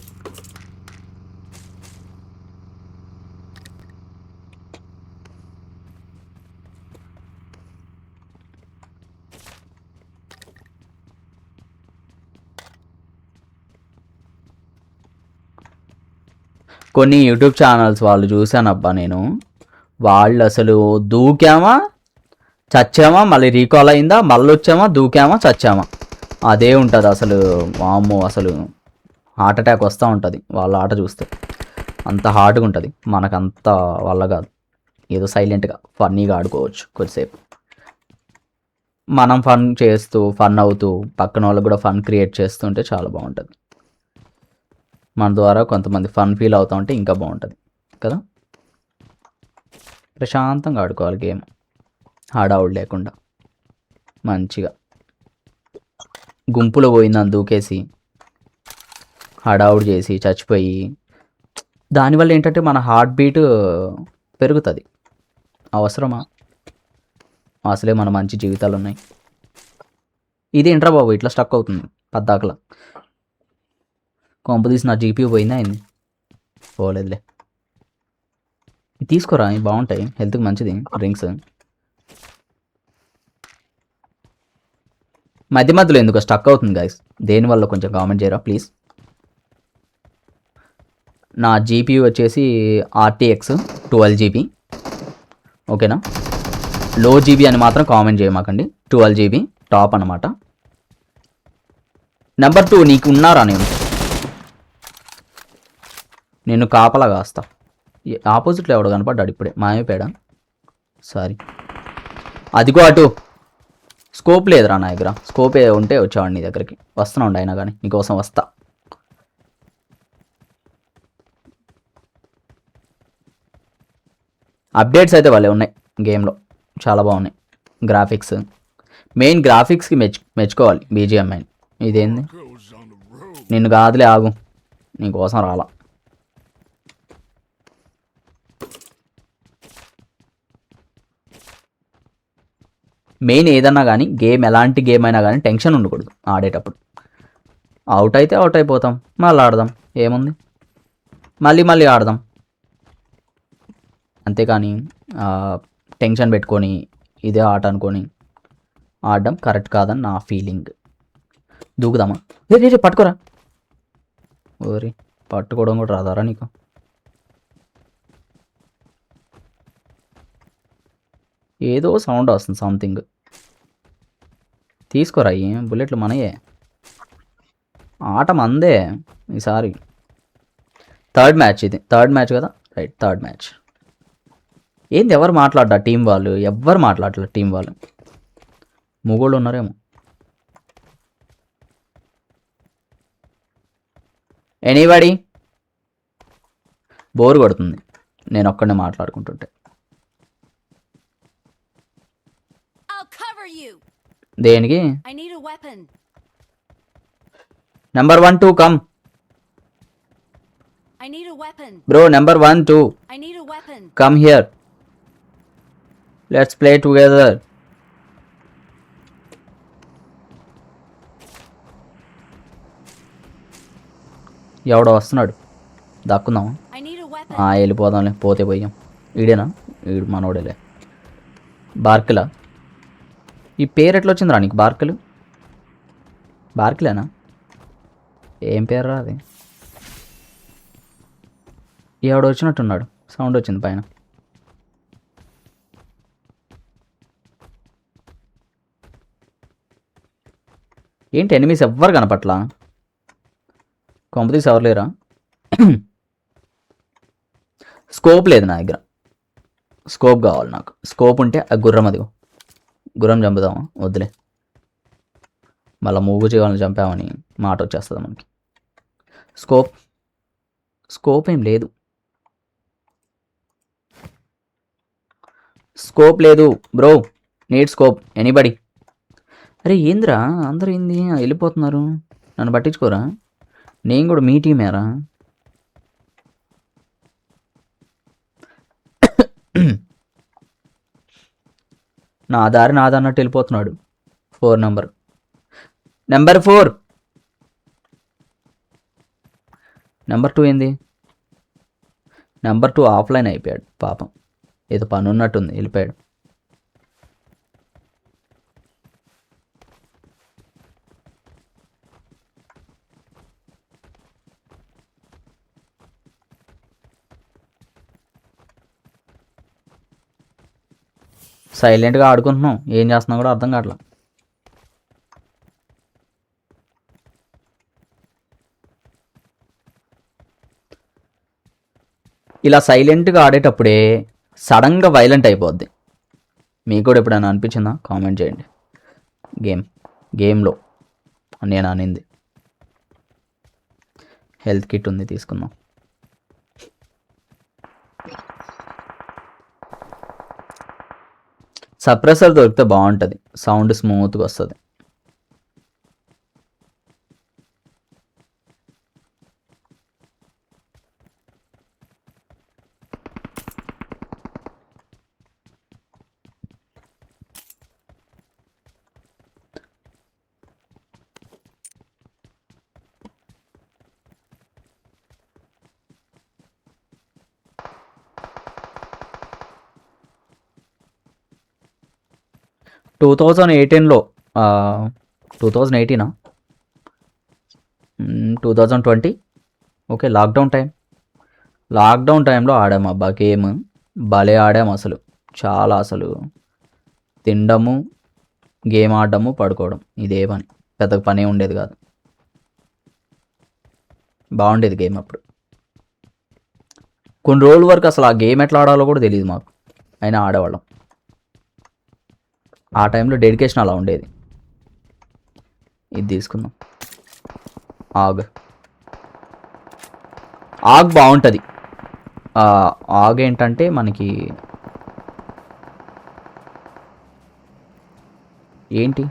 కొన్ని యూట్యూబ్ ఛానల్స్ వాళ్ళు చూశానబ్బా నేను, వాళ్ళు అసలు దూకామా చచ్చామా, మళ్ళీ రీకాల్ అయిందా, మళ్ళీ వచ్చామా, దూకామా చచ్చామా, అదే ఉంటుంది అసలు. వామ్మో అసలు హార్ట్ అటాక్ వస్తూ ఉంటుంది వాళ్ళ ఆట చూస్తే, అంత హార్డ్గా ఉంటుంది. మనకంత వల్ల కాదు, ఏదో సైలెంట్గా ఫన్నీగా ఆడుకోవచ్చు కొద్దిసేపు. మనం ఫన్ చేస్తూ ఫన్ అవుతూ పక్కన వాళ్ళకి కూడా ఫన్ క్రియేట్ చేస్తుంటే చాలా బాగుంటుంది. మన ద్వారా కొంతమంది ఫన్ ఫీల్ అవుతూ ఉంటే ఇంకా బాగుంటుంది కదా. ప్రశాంతంగా ఆడుకోవాలి గేమ్, హడావుడు లేకుండా మంచిగా. గుంపులో పోయిందని దూకేసి హడావుడు చేసి చచ్చిపోయి, దానివల్ల ఏంటంటే మన హార్ట్ బీట్ పెరుగుతుంది. అవసరమా? అసలే మన మంచి జీవితాలు ఉన్నాయి. ఇది ఏంట్రా బాబు ఇట్లా స్టక్ అవుతుంది పద్దాకలా. కొంప తీసి నా జీపీ పోయిందా అయింది, పోలేదులే. తీసుకోరా, ఇవి బాగుంటాయి, హెల్త్కి మంచిది డ్రింక్స్. మధ్య మధ్యలో ఎందుకు స్టక్ అవుతుంది గైస్, దేనివల్ల కొంచెం కామెంట్ చేయరా ప్లీజ్. నా జీపీ వచ్చేసి RTX 12 GB, ఓకేనా. లో జీబీ అని మాత్రం కామెంట్ చేయమాకండి, 12 GB టాప్ అనమాట. నెంబర్ 2 నీకు ఉన్నారా? నేను కాపలా కాస్తా. ఆపోజిట్లో ఎవడో కనపడ్డాడు ఇప్పుడే, మాయమేపేడా. సారీ, అదిగో అటు. స్కోప్ లేదురా నా దగ్గర, స్కోప్ ఉంటే వచ్చేవాడు నీ దగ్గరికి. వస్తున్నా ఉండి అయినా కానీ నీకోసం వస్తా. అప్డేట్స్ అయితే వాళ్ళే ఉన్నాయి గేమ్లో, చాలా బాగున్నాయి. గ్రాఫిక్స్, మెయిన్ గ్రాఫిక్స్కి మెచ్చుకోవాలి BGMI. ఇదేంది నిన్ను కాదులే, ఆగు, నీకోసం రాలా. మెయిన్ ఏదన్నా కానీ గేమ్, ఎలాంటి గేమ్ అయినా కానీ టెన్షన్ ఉండకూడదు ఆడేటప్పుడు. అవుట్ అయితే అవుట్ అయిపోతాం, మళ్ళీ ఆడదాం, ఏముంది, మళ్ళీ ఆడదాం. అంతేకాని టెన్షన్ పెట్టుకొని ఇదే ఆట అనుకొని ఆడడం కరెక్ట్ కాదని నా ఫీలింగ్. దూకుదామా? రే పట్టుకోరా. ఓరి పట్టుకోవడం కూడా రాదారా నీకు? ఏదో సౌండ్ వస్తుంది, సంథింగ్. తీసుకోరా, ఏం బుల్లెట్లు మనయే, ఆట మందే ఈసారి. థర్డ్ మ్యాచ్ ఇది, థర్డ్ మ్యాచ్ కదా, రైట్, థర్డ్ మ్యాచ్. ఏంది ఎవరు మాట్లాడ్డా టీం వాళ్ళు? ఎవ్వరు మాట్లాడలేదు టీం వాళ్ళు, మొగోళ్ళు ఉన్నారేమో. ఎనీబడి? బోర్ కొడుతుంది నేను ఒక్కడే మాట్లాడుకుంటుంటే. దేనికి? Number 1 2 come bro. Number 1 2 come here, let's play together. ఎవడో వస్తున్నాడు, దక్కుందామా? వెళ్ళిపోదాంలే, పోతే పోయాం. ఈడేనా? ఈడు మనోడేలే. బార్కిలా? ఈ పేరు ఎట్లా వచ్చిందిరా నీకు? బార్కిలు, బార్కిలేనా? ఏం పేరు రా అది? ఎవడో వచ్చినట్టున్నాడు. సౌండ్ వచ్చింది పైన. ఏంటి ఎనిమిస్ ఎవ్వరు కనపట్లా? కొంపతీసి ఎవరు లేరా? స్కోప్ లేదు నా దగ్గర. స్కోప్ కావాలి నాకు. స్కోప్ ఉంటే ఆ గుర్రం, అదిగో గుర్రం చంపుదామా? వద్దులే, మళ్ళీ మూగు చేయాలని చంపామని మాట వచ్చేస్తుంది మనకి. స్కోప్ ఏం లేదు. స్కోప్ లేదు బ్రో, నీడ్ స్కోప్ ఎనీబడి. అరే ఏందిరా అందరూ ఏంది వెళ్ళిపోతున్నారు, నన్ను పట్టించుకోరా? నేను కూడా మీ టీమేరా. నా దారి నాదన్నట్టు వెళ్ళిపోతున్నాడు. 4 నెంబర్ 4. నెంబర్ 2 ఏంది? నెంబర్ 2 ఆఫ్లైన్ అయిపోయాడు పాపం, ఏదో పని ఉన్నట్టుంది వెళ్ళిపోయాడు. సైలెంట్గా ఆడుకుంటున్నాం, ఏం చేస్తున్నాం కూడా అర్థం కావట్లా. ఇలా సైలెంట్గా ఆడేటప్పుడే సడన్గా వైలెంట్ అయిపోద్ది. మీకు కూడా ఎప్పుడైనా అనిపించిందా? కామెంట్ చేయండి. గేమ్లో నేను అనింది. హెల్త్ కిట్ ఉంది, తీసుకుందాం. సప్రెసర్ దొరికితే బాగుంటుంది, సౌండ్ స్మూత్గా వస్తుంది. టూ 2018 2020 ఓకే, లాక్డౌన్ టైంలో ఆడాము అబ్బా గేమ్. భలే ఆడాము అసలు, చాలా అసలు. తినడము, గేమ్ ఆడడము, పడుకోవడం, ఇదే పని. పెద్ద పనే ఉండేది కాదు, బాగుండేది గేమ్ అప్పుడు. కొన్ని రోజుల వరకు అసలు ఆ గేమ్ ఎట్లా ఆడాలో కూడా తెలియదు మాకు, అయినా ఆడేవాళ్ళం. ఆ టైంలో డెడికేషన్ అలా ఉండేది. ఇది తీసుకుందాం. ఆగ్ బాగుంటుంది. ఆగ్ ఏంటంటే మనకి ఏంటి,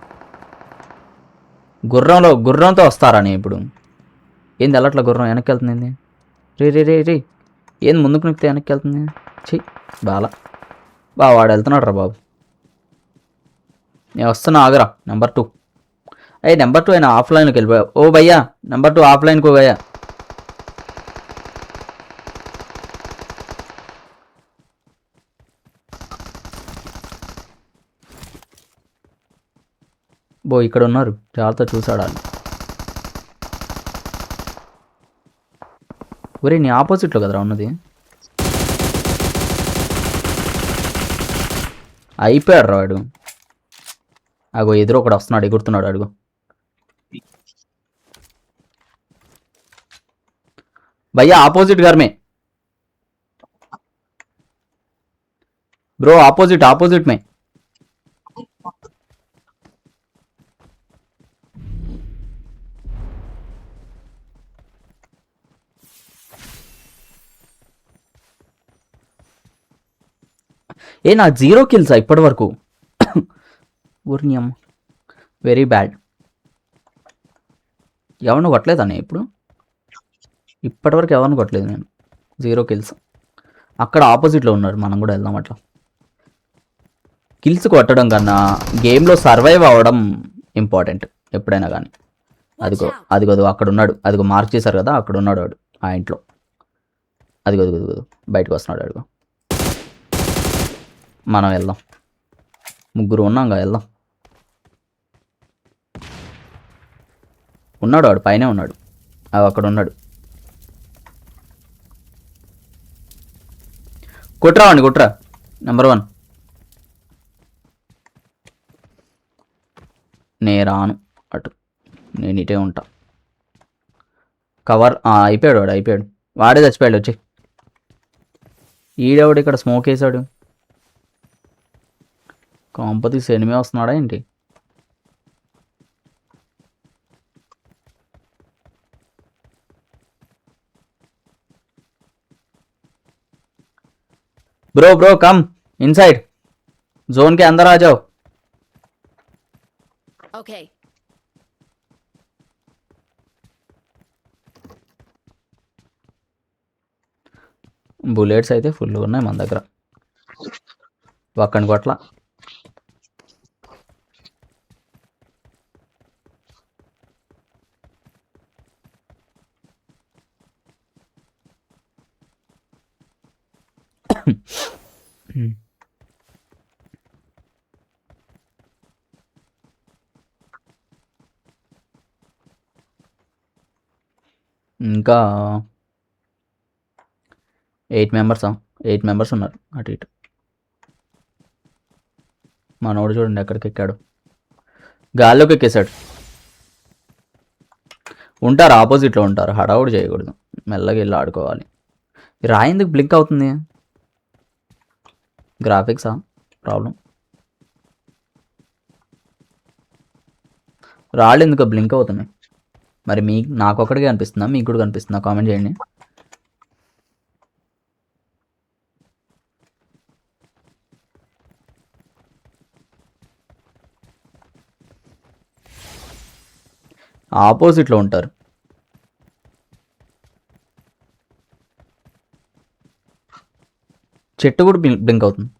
గుర్రంతో వస్తారా? నేను ఇప్పుడు ఏంది వెళ్ళట్లా, గుర్రం వెనక్కి వెళ్తుంది ఏంది? రే ఏంది ముందుకు నిప్పితే వెనక్కి వెళ్తుంది? చెయ్యి వాడు వెళ్తున్నాడు రా బాబు. నేను వస్తున్నా, ఆగరా. నెంబర్ 2 నెంబర్ 2 అయినా ఆఫ్లైన్కి వెళ్ళిపోయా. ఓ భయ్యా, నెంబర్ 2 ఆఫ్లైన్కి భయ్యా. ఇక్కడ ఉన్నారు, జాగ్రత్త చూసాడా? ఒరే నీ ఆపోజిట్లో కదరా ఉన్నది. అయిపోయాడు రా వాడు. అగో ఎదురు ఒకడు వస్తున్నాడు, ఎగురుతున్నాడు. అడుగు భయ్యా, ఆపోజిట్ గారమే బ్రో, ఆపోజిట్ మే. నాకు 0 kills ఇప్పటి వరకు. ఊరిని అమ్మ, వెరీ బ్యాడ్. ఎవరిని కొట్టలేదా నేను ఇప్పటివరకు ఎవరిని కొట్టలేదు నేను. 0 kills. అక్కడ ఆపోజిట్లో ఉన్నారు, మనం కూడా వెళ్దాం అట్లా. కిల్స్ కొట్టడం కన్నా గేమ్లో సర్వైవ్ అవ్వడం ఇంపార్టెంట్ ఎప్పుడైనా కానీ. అదిగో అక్కడ ఉన్నాడు, అదిగో మార్క్ చేశారు కదా, అక్కడ ఉన్నాడు వాడు ఆ ఇంట్లో. అదిగో బయటకు వస్తున్నాడు. అడుగు మనం వెళ్దాం, ముగ్గురు ఉన్నాంగా, వెళ్దాం. ఉన్నాడు వాడు, పైనే ఉన్నాడు. అక్కడ ఉన్నాడు. కొట్టురావండి కొట్టురా. నెంబర్ 1. నేను రాను అటు, నేను ఇటే ఉంటా. కవర్ అయిపోయాడు వాడు, అయిపోయాడు. వాడే చచ్చిపోయాడు. వచ్చి ఈడెవడు ఇక్కడ స్మోక్ వేసాడు. కాంపతీస్ ఎనిమి వస్తున్నాడా ఏంటి? ब्रो कम इनसाइड जोन के अंदर आ जाओ. Okay. బుల్లెట్స్ అయితే ఫుల్ ఉన్నాయి మన దగ్గర. ఒక్కని కొట్ల. ఇంకా 8 మెంబర్స్ ఉన్నారు అటు ఇటు. మనోడు చూడండి ఎక్కడికి ఎక్కాడు, గాల్లోకి ఎక్కేశాడు. ఉంటారు, ఆపోజిట్లో ఉంటారు. హడావుడు చేయకూడదు, మెల్లగా వెళ్ళి ఆడుకోవాలి. రాయి ఎందుకు బ్లింక్ అవుతుంది? గ్రాఫిక్సా ప్రాబ్లం? రాళ్ళు ఎందుకు బ్లింక్ అవుతున్నాయి? మరి నాకు ఒక్కడికే కనిపిస్తుందా, మీకు కూడా కనిపిస్తుందా? కామెంట్ చేయండి. ఆపోజిట్లో ఉంటారు. చెట్టు కూడా బ్లింక్ అవుతుంది.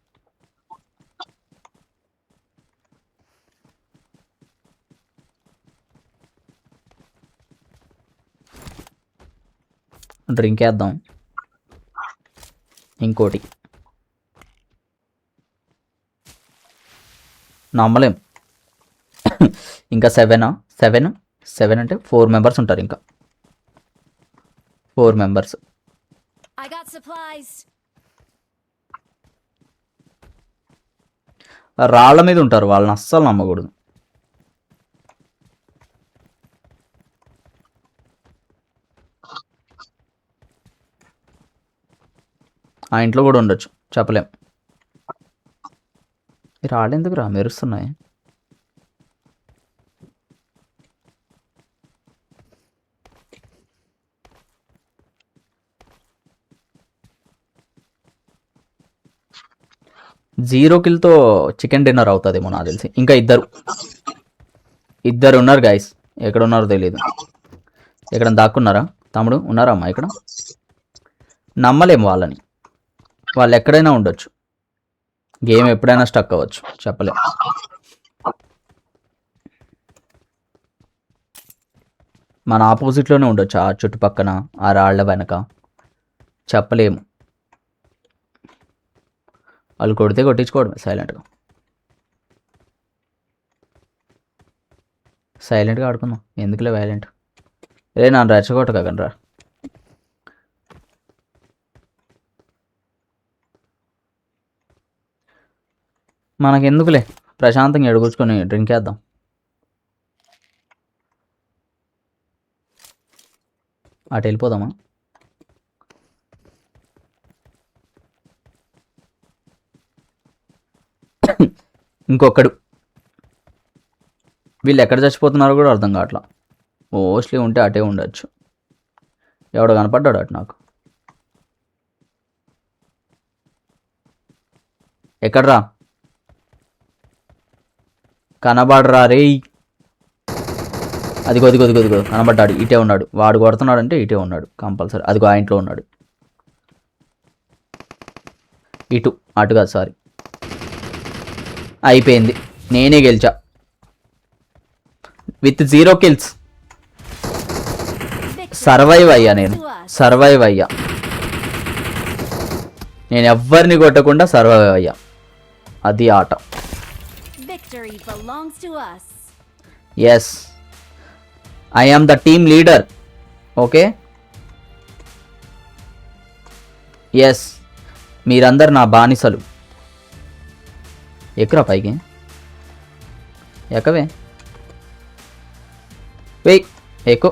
డ్రింక్ వేద్దాం ఇంకోటి. నమ్మలేం. ఇంకా 7 అంటే 4 మెంబర్స్ ఉంటారు. ఇంకా 4 మెంబర్స్. I got supplies. రాళ్ళ మీద ఉంటారు, వాళ్ళని అస్సలు నమ్మకూడదు. ఆ ఇంట్లో కూడా ఉండొచ్చు, చెప్పలేం. ఈ రాళ్ళు ఎందుకు రా మెరుస్తున్నాయి? జీరో కిల్తో చికెన్ డిన్నర్ అవుతుందేమో నాకు తెలిసి. ఇంకా ఇద్దరు ఉన్నారు గైస్. ఎక్కడ ఉన్నారో తెలియదు. ఎక్కడ దాక్కున్నారా? తమ్ముడు ఉన్నారా అమ్మా ఇక్కడ? నమ్మలేము వాళ్ళని, వాళ్ళు ఎక్కడైనా ఉండొచ్చు. గేమ్ ఎప్పుడైనా స్టక్ అవ్వచ్చు, చెప్పలేం. మన ఆపోజిట్లోనే ఉండొచ్చు, ఆ చుట్టుపక్కన, ఆ రాళ్ల వెనక, చెప్పలేము. వాళ్ళు కొడితే కొట్టించుకోవడమే సైలెంట్గా ఆడుకుందాం. ఎందుకులే వైలెంట్? నన్ను రెచ్చగొట్టకండి రా. మనకెందుకులే, ప్రశాంతంగా ఎడుగుచ్చుకొని డ్రింక్ వేద్దాం. అటు వెళ్ళిపోదామా? ఇంకొకడు. వీళ్ళు ఎక్కడ చచ్చిపోతున్నారో కూడా అర్థం కావట్లా. మోస్ట్లీ ఉంటే అటే ఉండొచ్చు. ఎవడో కనపడ్డాడు అటు నాకు. ఎక్కడ్రా? కనబడరా రే. అదిగో కనబడ్డాడు. ఇటే ఉన్నాడు. వాడు కొడుతున్నాడు అంటే ఇటే ఉన్నాడు కంపల్సరీ. అదిగో ఆ ఇంట్లో ఉన్నాడు. అటు కాదు, సారీ. అయిపోయింది, నేనే గెలిచా విత్ 0 kills. సర్వైవ్ అయ్యా. నేను ఎవ్వరిని కొట్టకుండా సర్వైవ్ అయ్యా. అది ఆట. Victory belongs to us. Yes, I am the team leader. Okay, yes. మీరందరు నా బానిసలు. ఎక్కురా పైకి, ఎక్కవే, వెయ్ ఎక్కు,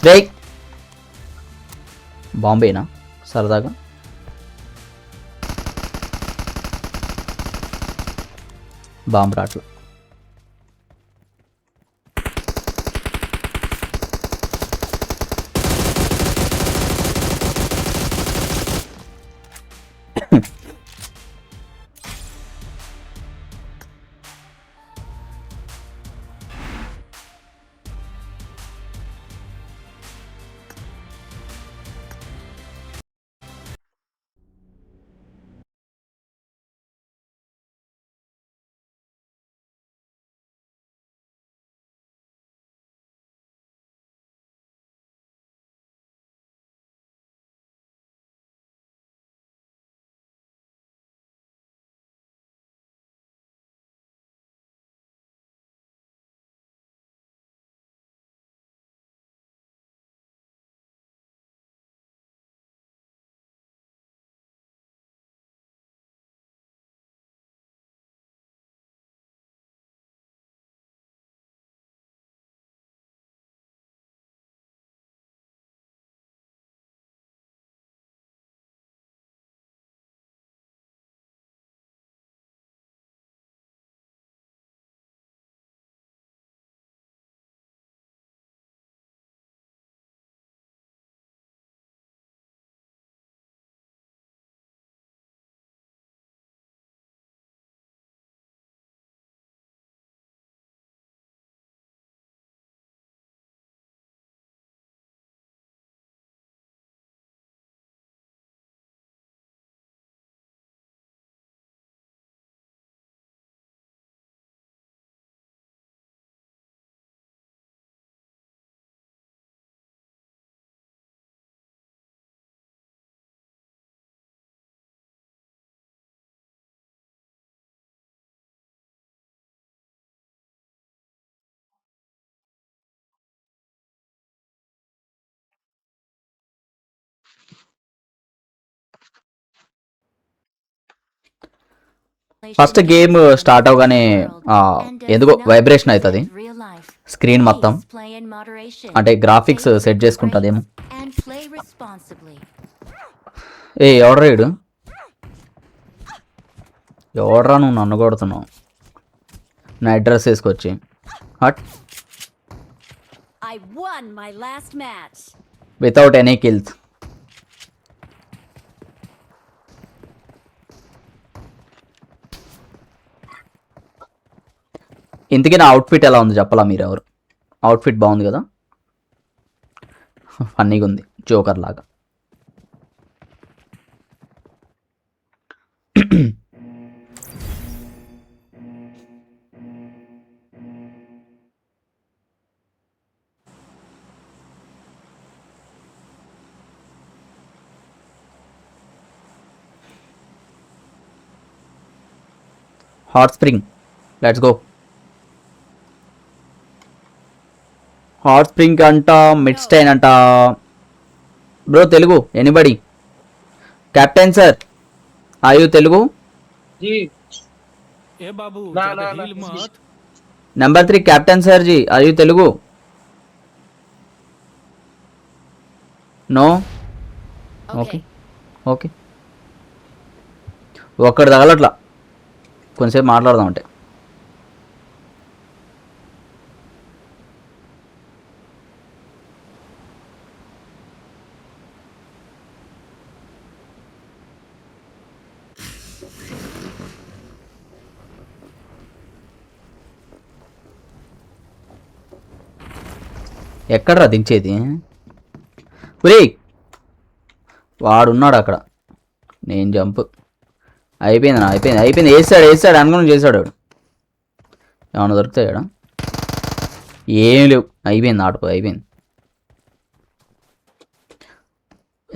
వెయ్. బాంబేనా సరదాగా? బాంబు రాట్లు. ఫస్ట్ గేమ్ స్టార్ట్ అవగానే ఎందుకో వైబ్రేషన్ అవుతుంది స్క్రీన్ మొత్తం. అంటే గ్రాఫిక్స్ సెట్ చేసుకుంటుందేమో. ఏ ఎవడ్రా వీడు? ఎవడ్రా నువ్వు నన్ను కొడుతున్నావు నైట్ డ్రెస్ వేసుకొచ్చి? హట్. I won my last match. Without any kills. ఇంతకీ నా అవుట్ఫిట్ ఎలా ఉంది చెప్పాలా మీరు ఎవరు? అవుట్ఫిట్ బాగుంది కదా, ఫన్నీగా ఉంది, జోకర్ లాగా. Hot spring, let's go. Hot spring అంట, మిడ్ స్టైన్ అంట. Bro Telugu anybody? Captain sir ఆయు Telugu? Number 3 captain sir ji ఆయు తెలుగు? నో. ఓకే ఓకే, ఒక్కడి తగలట్లా, కొంచెంసేపు మాట్లాడదాం అంటే. ఎక్కడ్రా దించేది? ఒరే వాడున్నాడు అక్కడ, నేను జంప్. అయిపోయింది అయిపోయింది అయిపోయింది. వేసాడు అనుకుని చేశాడు వాడు. ఏమన్నా దొరుకుతాడా? ఏం లేవు, అయిపోయింది ఆటకు, అయిపోయింది.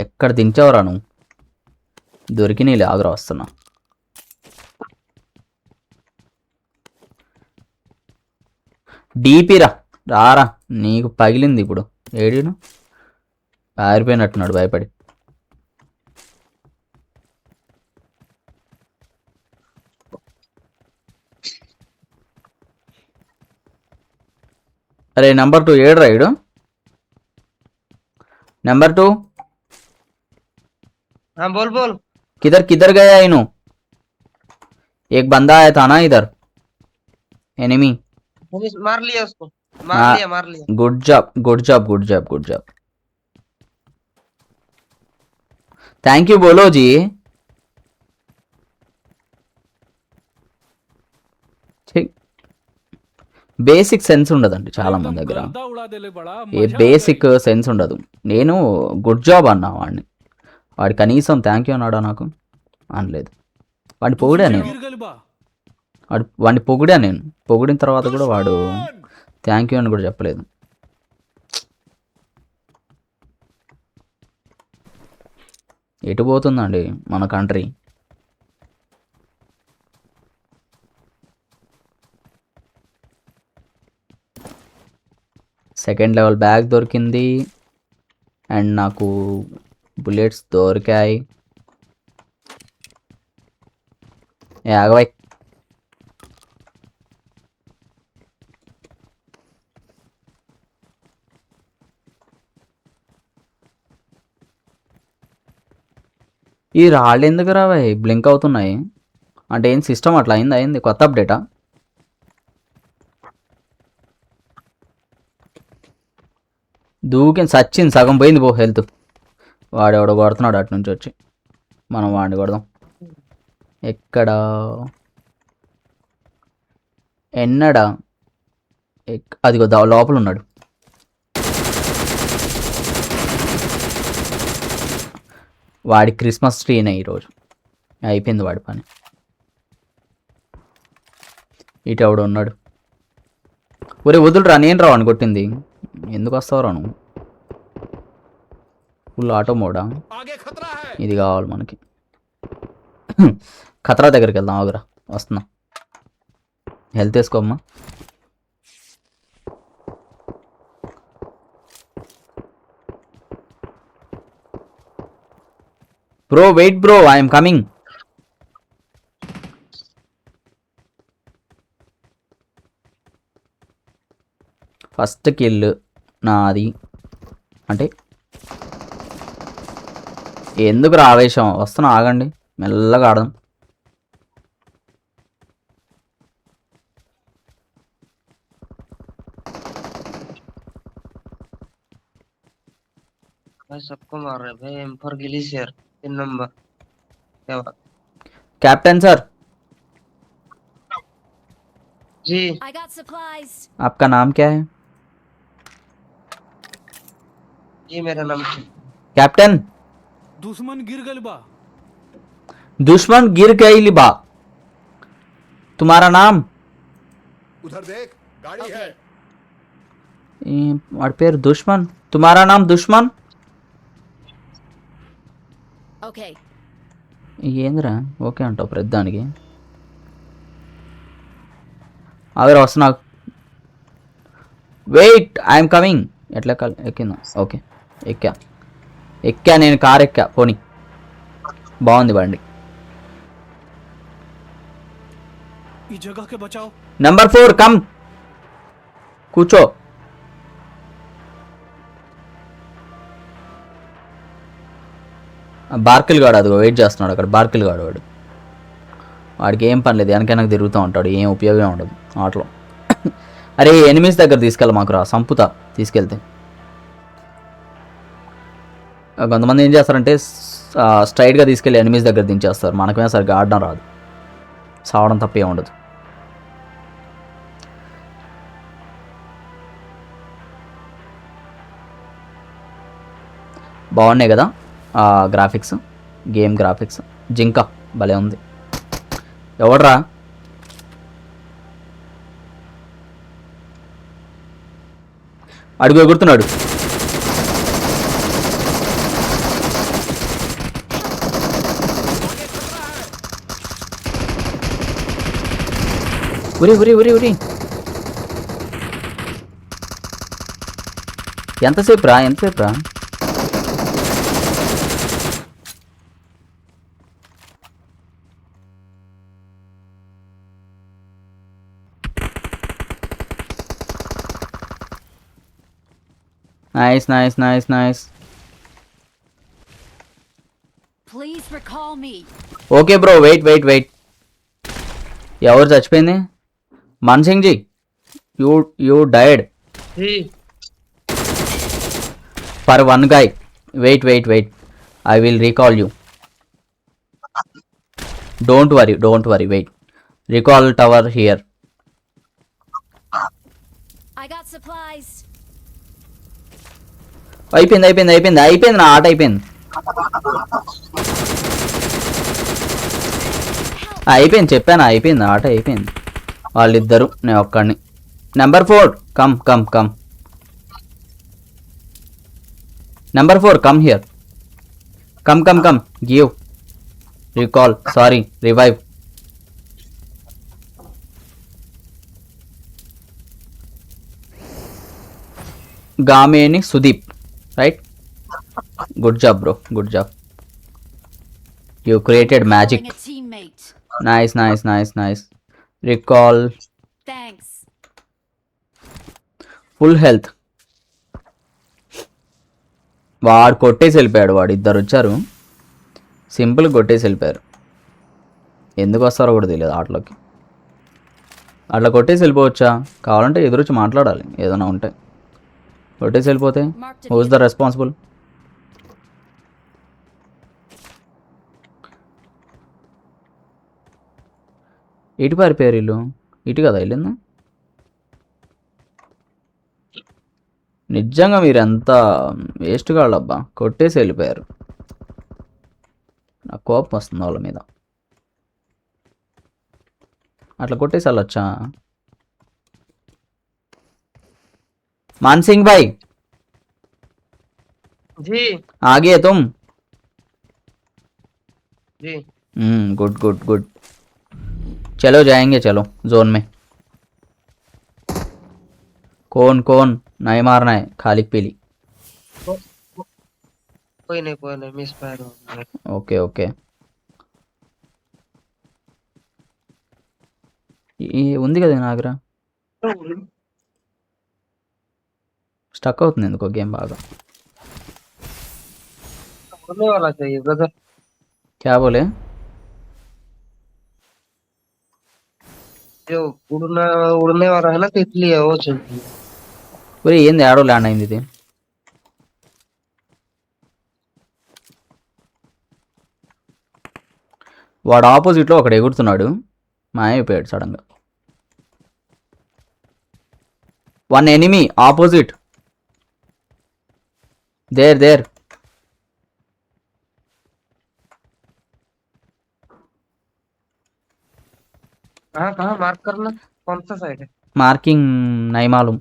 ఎక్కడ దించావురా నువ్వు? దొరికినాయిలే, ఆగురా వస్తున్నా. డీపీరా రారా, నీకు పగిలింది ఇప్పుడు. ఏడీను పారిపోయినట్టున్నాడు భయపడి. अरे नंबर 2 ఏడు రైడు नंबर 2 हाँ बोल बोल। किधर किधर गया इनू एक बंदा आया था ना इधर एनिमी मार लिया उसको, मार हाँ। लिया मार लिया। Good job good job good job good job thank you बोलो जी ठीक బేసిక్ సెన్స్ ఉండదండి చాలా మంది దగ్గర ఏ బేసిక్ సెన్స్ ఉండదు నేను గుడ్ జాబ్ అన్నా వాడిని వాడు కనీసం థ్యాంక్ యూ అన్నాడా నాకు అనలేదు వాడిని పొగిడా నేను వాడిని పొగిడా నేను పొగిడిన తర్వాత కూడా వాడు థ్యాంక్ యూ అని కూడా చెప్పలేదు ఎటు పోతుందండి మన కంట్రీ సెకండ్ లెవెల్ బ్యాగ్ దొరికింది అండ్ నాకు బుల్లెట్స్ దొరికాయి ఏ ఆగవై ఈ రాళ్ళు ఎందుకు రావాయి బ్లింక్ అవుతున్నాయి అంటే ఏం సిస్టమ్ అట్లా అయింది కొత్త అప్డేటా దూకి సచ్చింది సగం పోయింది పో హెల్త్ వాడెవడో కొడుతున్నాడు అటు నుంచి వచ్చి మనం వాడిని కొడదాం ఎక్కడ ఎన్నడా అదిగో లోపల ఉన్నాడు వాడి క్రిస్మస్ ట్రీనే ఈరోజు అయిపోయింది వాడి పని ఇటు ఎవడు ఉన్నాడు ఒరే వదులురా నేను రావు అని కొట్టింది ఎందుకు వస్తావురా నువ్వు ఫుల్ ఆటో మోడా ఇది కావాలి మనకి ఖతరా దగ్గరికి వెళ్దాం ఆగురా వస్తున్నా హెల్త్ వేసుకోమ్మా bro wait bro I'm coming first kill నాది అంటే ఎందుకు ఆవేశం వస్తున్నా ఆగండి మెల్లగా ఆడదాం भाई सबको मार रहे भाई, M4 ग्लिसियर 3 नंबर। क्या बात कैप्टन सर जी। I got supplies. आपका नाम क्या है जी मेरा नाम कैप्टन दुश्मन गिर गल बा दुश्मन गिर गई बा तुम्हारा नाम उधर देख गाड़ी है वाడి పేరు దుష్మన్ तुम्हारा नाम दुश्मन Okay. ఏందిరా ఓకే అంటావు ప్రతిదానికి ఆవిర వస్తున్నా వెయిట్ ఐఎమ్ కమింగ్ ఎట్లా ఎక్కిందా ఓకే ఎక్కా నేను కార్ ఎక్కా పోనీ బాగుంది బండి ఈ జగह के बचाओ నంబర్ 4 కమ్ కూర్చో బార్కిల్ గాడు అదిగో వెయిట్ చేస్తున్నాడు అక్కడ బార్కిల్ గాడు వాడికి ఏం పని లేదు వెనకైనా తిరుగుతూ ఉంటాడు ఏం ఉపయోగం ఉండదు ఆటలో అరే ఎనిమిస్ దగ్గర తీసుకెళ్ళి మాకు రా సంపుతా తీసుకెళ్తే కొంతమంది ఏం చేస్తారంటే స్ట్రైట్గా తీసుకెళ్ళి ఎనిమిస్ దగ్గర దించేస్తారు మనకేమో సరిగ్గా ఆడడం రాదు సావడం తప్ప ఏం ఉండదు బాగున్నాయి కదా గ్రాఫిక్స్ గేమ్ గ్రాఫిక్స్ జింకా భలే ఉంది ఎవడ్రా అడుగు ఎగురుతున్నాడు ఉరి ఉరి ఉరి ఉరి ఎంతసేపు రా nice. Please recall me. Okay bro, wait. ఎవరు చచ్చిపోయింది? మాన్సింగ్ జీ, యూ డైడ్ जी for one guy. Wait. I will recall you. Don't worry, wait. Recall tower here. I got supplies. అయిపోయింది, నా ఆట అయిపోయింది. చెప్పాను, అయిపోయింది, ఆట అయిపోయింది. వాళ్ళిద్దరు, నేను ఒక్కడిని. Number 4 come. Number 4 come here. Come give recall, sorry, revive. గామేని Sudeep, right? Good job bro, good job. You created magic. Calling a teammate. Nice. Recall Thanks. Full health. వాడు కొట్టేసి వెళ్ళిపోయాడు. వాడు ఇద్దరు వచ్చారు, సింపుల్ కొట్టేసి వెళ్ళిపోయారు. ఎందుకు వస్తారో కూడా తెలియదు ఆటలోకి. అట్లా కొట్టేసి వెళ్ళిపోవచ్చా? కావాలంటే ఎదురొచ్చి మాట్లాడాలి ఏదైనా ఉంటే. కొట్టేసి వెళ్ళిపోతే హూస్ ద రెస్పాన్సిబుల్? ఇటు పారిపోయారు వీళ్ళు. ఇటు కదా వెళ్ళిందా? నిజంగా మీరు ఎంత వేస్ట్ కాళ్ళబ్బా, కొట్టేసి వెళ్ళిపోయారు. నాకు కోపం వస్తుంది వాళ్ళ మీద. అట్లా కొట్టేసి వెళ్ళొచ్చా? మాన్సింగ్ భాయ్, जी ఆగే తుమ్. जी गुड. चलो जाएंगे, चलो जोन में. कौन नहीं मारना है, खाली पीली. कोई नहीं मिस फायर हो गया। ఓకే. ఈ ఉంది కదా నా దగ్గర. స్టక్ అవుతుంది ఎందుకో గేమ్ బాగా. उड़ने वाला चाहिए ब्रदर। क्या बोले? जो उड़ने वाला है ना, तो इसलिए वो चाहिए। ఒరే ఏంది ఆడో ల్యాండ్ అయింది ఇది? వాడు ఆపోజిట్లో ఒకడు ఎగురుతున్నాడు, మాయమైపోయాడు సడన్గా. One enemy opposite. దేర్ कहाँ मार्क करना, कौन सा साइड है? మార్కింగ్ नहीं मालूम.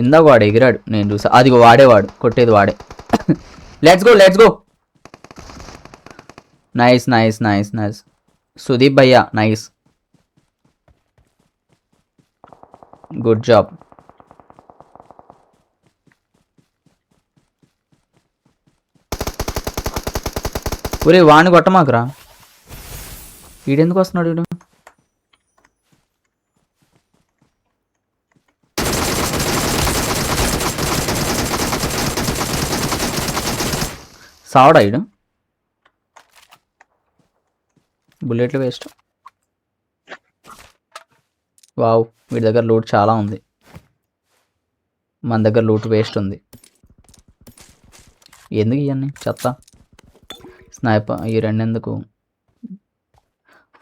ఇందాక వాడు ఎగిరాడు, నేను చూసా. అది వాడేవాడు, కొట్టేది వాడే. Let's go. నైస్. సుదీప్ భయ్యా, నైస్. Good job. ఒరే వాడిని కొట్టమాకరా, వీడెందుకు వస్తున్నాడు వీడు? సావడా వీడు? బుల్లెట్లు వేస్ట్. వావ్, వీడి దగ్గర లూట్ చాలా ఉంది, మన దగ్గర లూట్ వేస్ట్ ఉంది. ఎందుకు ఇవన్నీ చెత్త? స్నైపర్ ఈ రెండు ఎందుకు?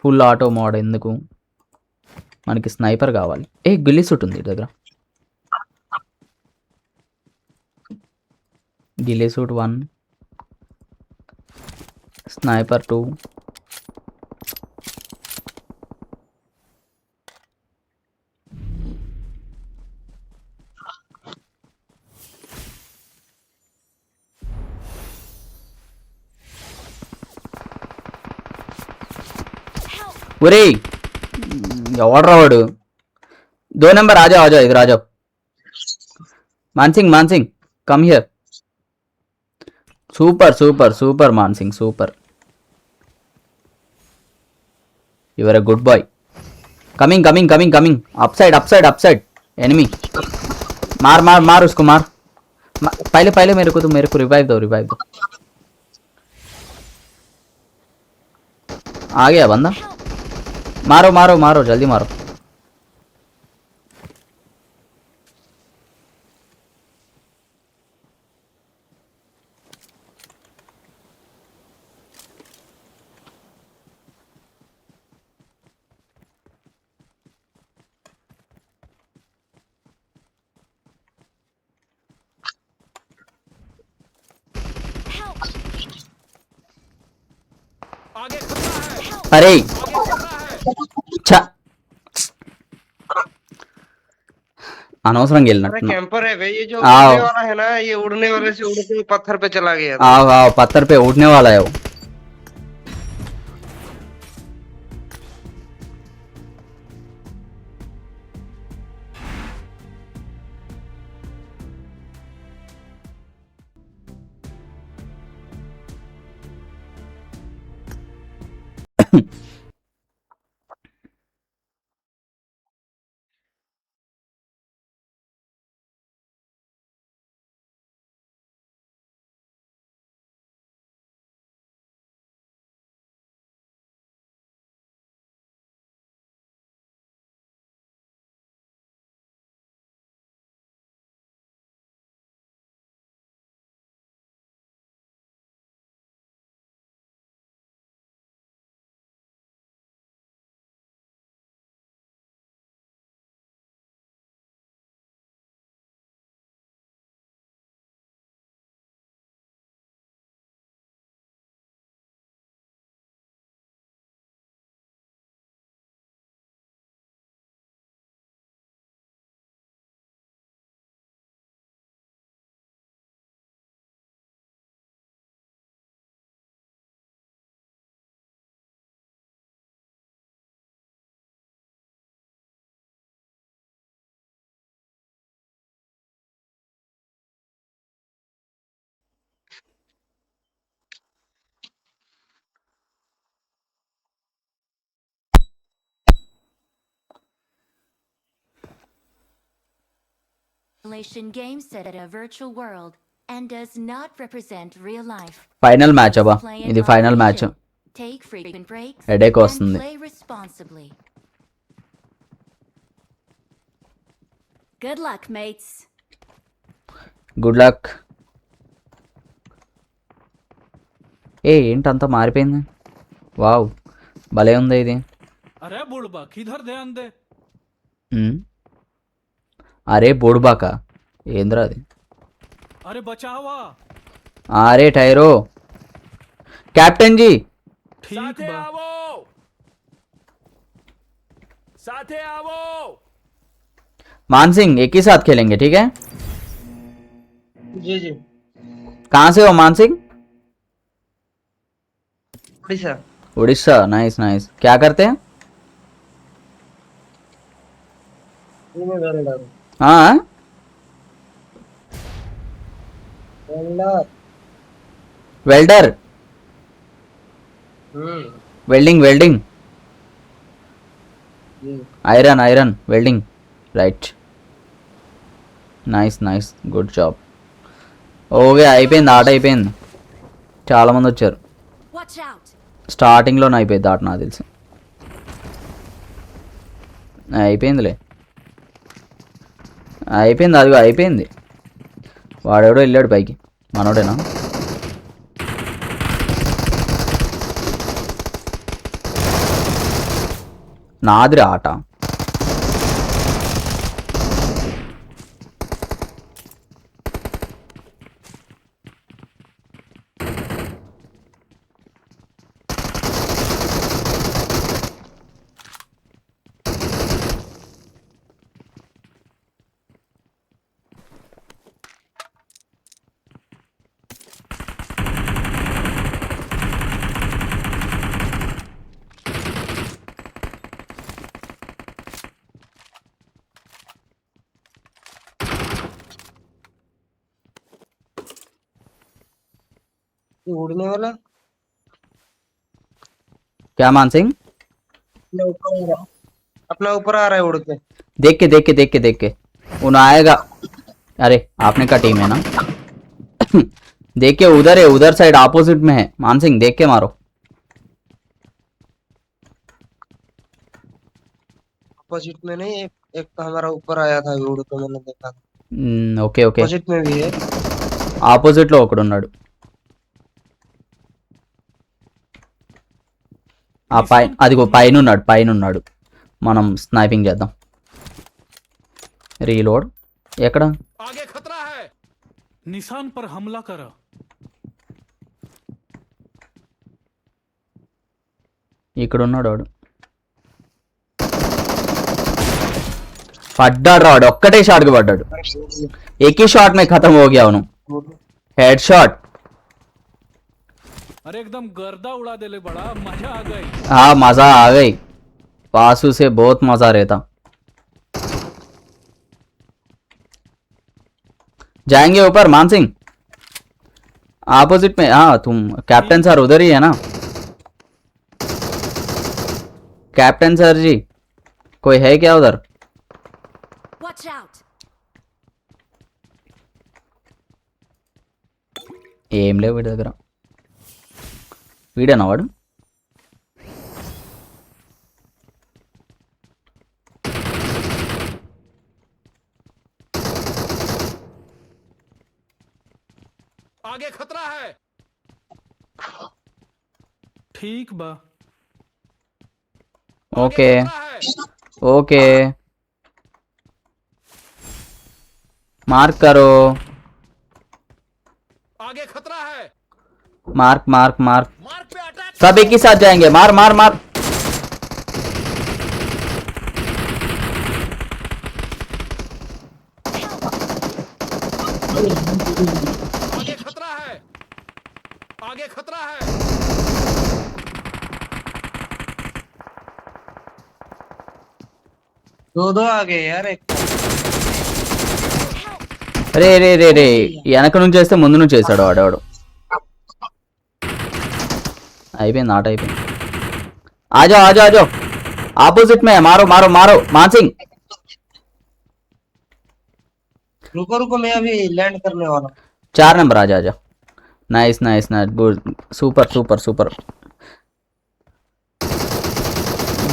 ఫుల్ ఆటో మోడ్ ఎందుకు? మనకి స్నైపర్ కావాలి. గిల్లీ సూట్ ఉంది దగ్గర. గిల్లీ సూట్ 1, స్నైపర్ 2. ఒరే ఎవడ్రా వాడు? 2 నెంబర్ ఆజా ఇधर आ जाओ. Mansingh come here. Super Mansingh, super. Your a good boy. Coming coming coming coming up side enemy. मार मार मार उसको मार. पहले पहले मेरे को रिवाइव दो. आ गया बंदा. मारो मारो मारो जल्दी मारो. अरे ఛ! అనవసరంగా अरे వెళ్ళినట్టు. कैंपर है भाई, ये जो आओ. उड़ने वाला है ना, ये उड़ने वाले से उड़ के पत्थर पे चला गया था। आओ आओ पत्थर पे उठने वाला है वो. Simulation game set in a virtual world and does not represent real life. Final match అబ్బా, Play in ఇది final match. moderation, take frequent breaks, Headache and వస్తుంది. play responsibly. Good luck, mates. Good luck. ఏంటంతా మారిపోయింది. Wow భలే ఉంది ఇది. अरे बुड़बा किधर ध्यान दे. అరే బోడుబాక ఏంద్రా అది. अरे बचावा. అరే టైరో कैप्टन जी. ठीक बा. साथे आवो. मान सिंह एक ही साथ खेलेंगे ठीक है. जी जी। कहाँ से हो मान सिंह. उड़ीसा। उड़ीसा. Nice nice. क्या करते हैं. हाँ welder. Welding welding iron iron welding right. Nice nice good job. Okay అయిపోయింది ఆట అయిపోయింది. చాలామంది వచ్చారు. Watch out. స్టార్టింగ్లోనే అయిపోయింది ఆట నాకు తెలిసి. అయిపోయిందిలే అయిపోయింది అదిగో అయిపోయింది. వాడెవడో వెళ్ళాడు పైకి. మనోడేనా. నాదిరా ఆట. ये उड़ने वाला क्या मान सिंह. अपने ऊपर आ रहा है उड़ के। देख के देख के देख के देख के उन आएगा। अरे आपने का टीम है ना। देख के उधर है, उधर साइड ऑपोजिट में है। मानसिंह देख के मारो। अपोजिट में नहीं, एक तो हमारा ऊपर आया था उड़ के, मैंने देखा। ఓకే ఓకే अपोजिट में भी है। ఆపోజిట్లో ఒకడున్నాడు. ఆ పై అదిగో పైన ఉన్నాడు, పైన ఉన్నాడు. మనం స్నైపింగ్ చేద్దాం. రీలోడ్. ఎక్కడ? आगे खतरा है. निशान पर हमला करा. ఇక్కడ ఉన్నాడు వాడు. పడ్డాడు రాడు, ఒక్కటే షాట్ కి పడ్డాడు. एक ही शॉट में खत्म हो गया उन्होंने. हेडशॉट. अरे एकदम गर्दा उड़ा देले बड़ा, मजा आ गई. हाँ मजा आ गई. पासू से बहुत मजा रहता. जाएंगे ऊपर मानसिंह. ऑपोजिट में. हाँ तुम कैप्टन सर उधर ही है ना. कैप्टन सर जी कोई है क्या उधर? Watch out! ఏం లేవు వీడి దగ్గర. వీడేనా వాడు? आगे खतरा है. ठीक बा. ఓకే खतरा है. ఓకే मार्क करो. आगे खतरा है. Mark mark mark. मार्क पे अटैक. सब एक ही साथ जाएंगे. मार मार मार. आगे खतरा है. आगे खतरा है. दो आ गए यार एक। రే రే రే రే వెనక నుంచి వేస్తే ముందు నుంచి వేసాడు వాడేవాడు. అయిపోయింది ఆట అయిపోయింది. ఆజో ఆజో ఆజో ఆపోజిట్ మే మారో మారో మారో మాनसिंह. रुको रुको, मैं अभी लैंड करने वाला हूँ। 4 नंबर आजा आजा. Nice nice nice good. Super super super.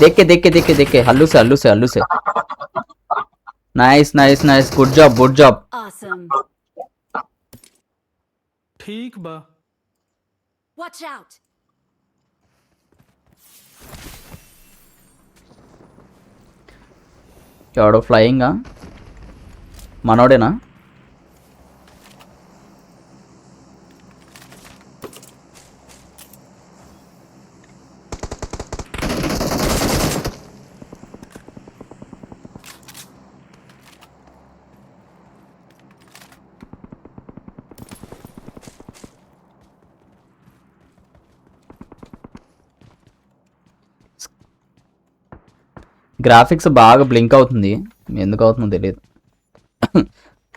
देख के देख के देख के देख के हल्लू से हल्लू से हल्लू से. Nice nice nice good job good job. Awesome! ठीक बा. Watch out! ఎవడో ఫ్లయింగా? మనోడేనా? గ్రాఫిక్స్ బాగా బ్లింక్ అవుతుంది. ఎందుకు అవుతుందో తెలియదు.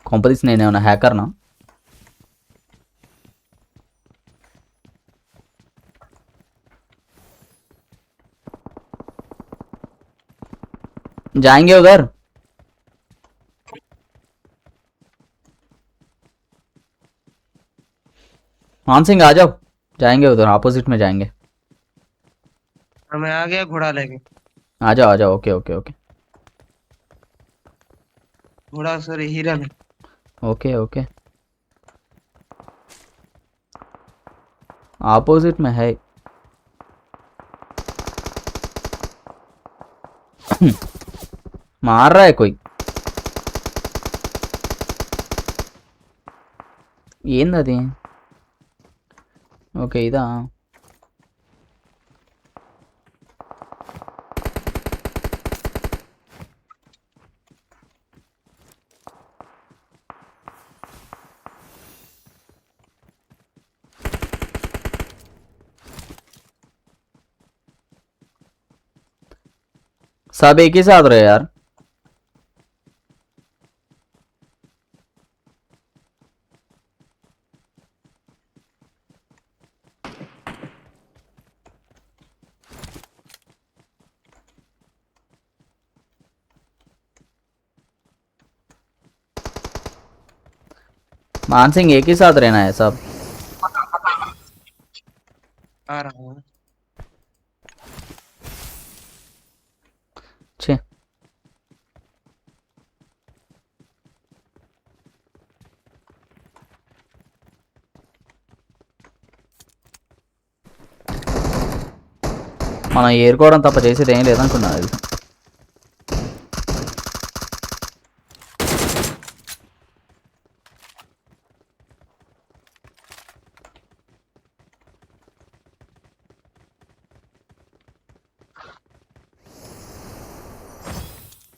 కొంపదీసి నేను ఏమైనా హ్యాకర్నా? जाएंगे उधर. मानसिंह आ जाओ. जाएंगे उधर ऑपोजिट में जाएंगे. मैं आ गया घोड़ा लेके। आ जाओ आ जाओ. ओके ओके ओके घोड़ा सॉरी हिरन। ओके ओके ऑपोजिट में है. मार रहा है कोई. ఏందది? ఓకే ఇదా. सब एक ही साथ रहे यार. मानसिंह एक ही साथ रहना है सब। आ रहा हूँ। छे మనం ఏరుకోవడం తప్ప చేసేది ఏం లేదనుకున్నా అది.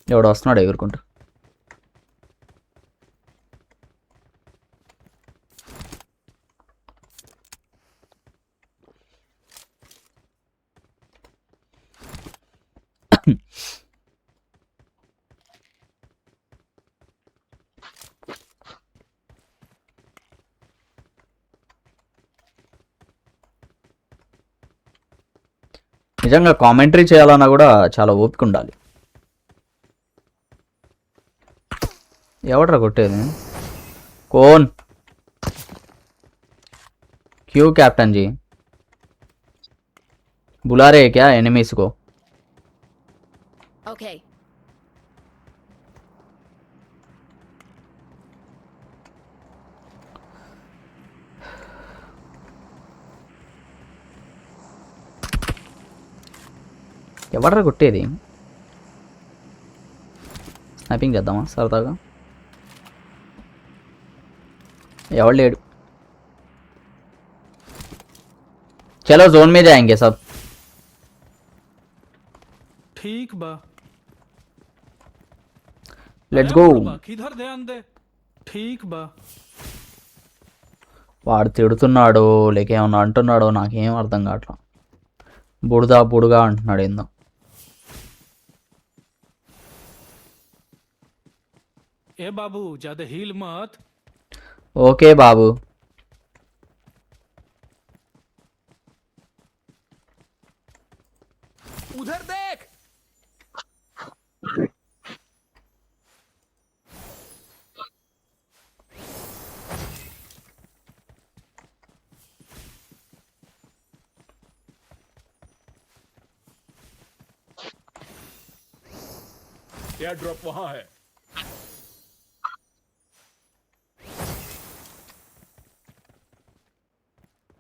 ఎవడు వస్తున్నాడు ఎగురుకుంటూ. నిజంగా కామెంటరీ చేయాలన్నా కూడా చాలా ఓపిక ఉండాలి. ఎవడ్రా కొట్టేది? कौन? क्यों कैप्टन जी बुला रहे हैं क्या एनिमीज को? Okay. ఎవడ్రా కొట్టేది? స్నైపింగ్ చేద్దామా సరదాగా? ఎవడు లేడు. चलो जोन में जाएंगे सब. ठीक बा। लेट्स ए गो. बुढ़बा, किधर ध्यान दे। ठीक बा। వాడు తిడుతున్నాడో లేక ఏమన్నా అంటున్నాడో నాకేం అర్థం కావట్లా. బుడదా బుడుగా అంటున్నాడు ఏందో. ए बाबू ज्यादा हील मत। ఓకే బాబు. उधर देख। एयर ड्रॉप वहां है।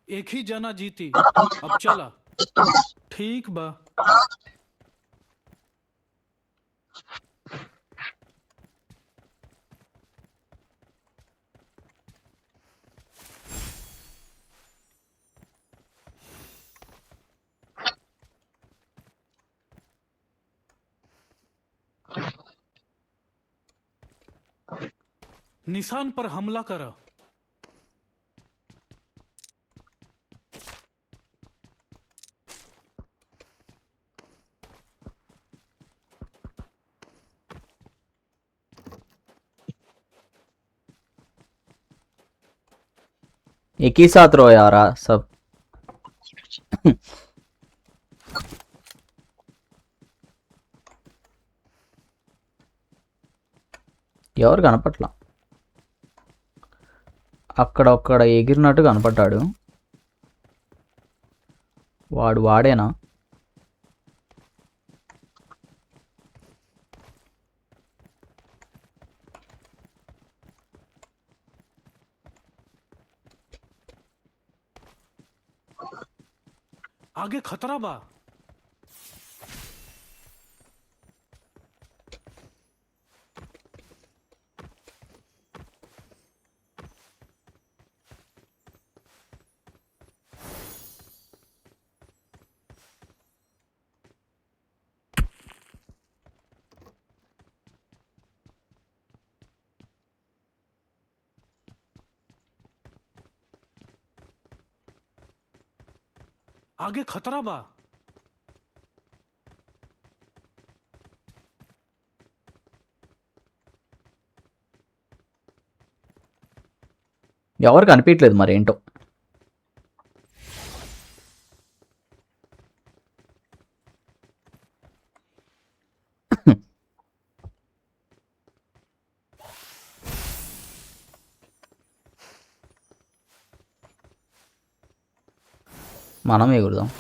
एक ही जना जीती, अब चला। ठीक बा। निशान पर हमला करा। एक ही साथ रहो यार सब. ఎవరు కనపట్లా. అక్కడ ఒక్కడ ఎగిరినట్టు కనపడ్డాడు. వాడేనా? आगे खतरा बा। आगे खतरा बा। ఎవరు కనిపించలేదు మరి ఏంటో. మనం ఎగురుదాం.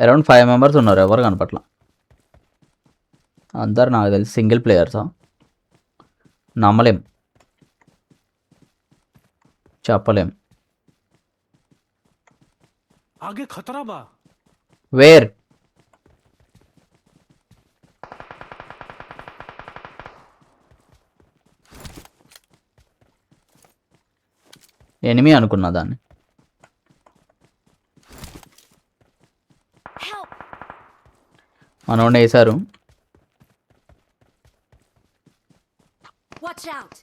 అరౌండ్ 5 మెంబర్స్ ఉన్నారు, ఎవరు కనపట్ల. అందరు నాకు తెలిసి సింగిల్ ప్లేయర్సా, నమ్మలేం, చెప్పలేం. आगे खतरा बा. వేర్ ఎనిమి అనుకున్నా దాన్ని. Help! మనోడిని వేశారు. Watch out!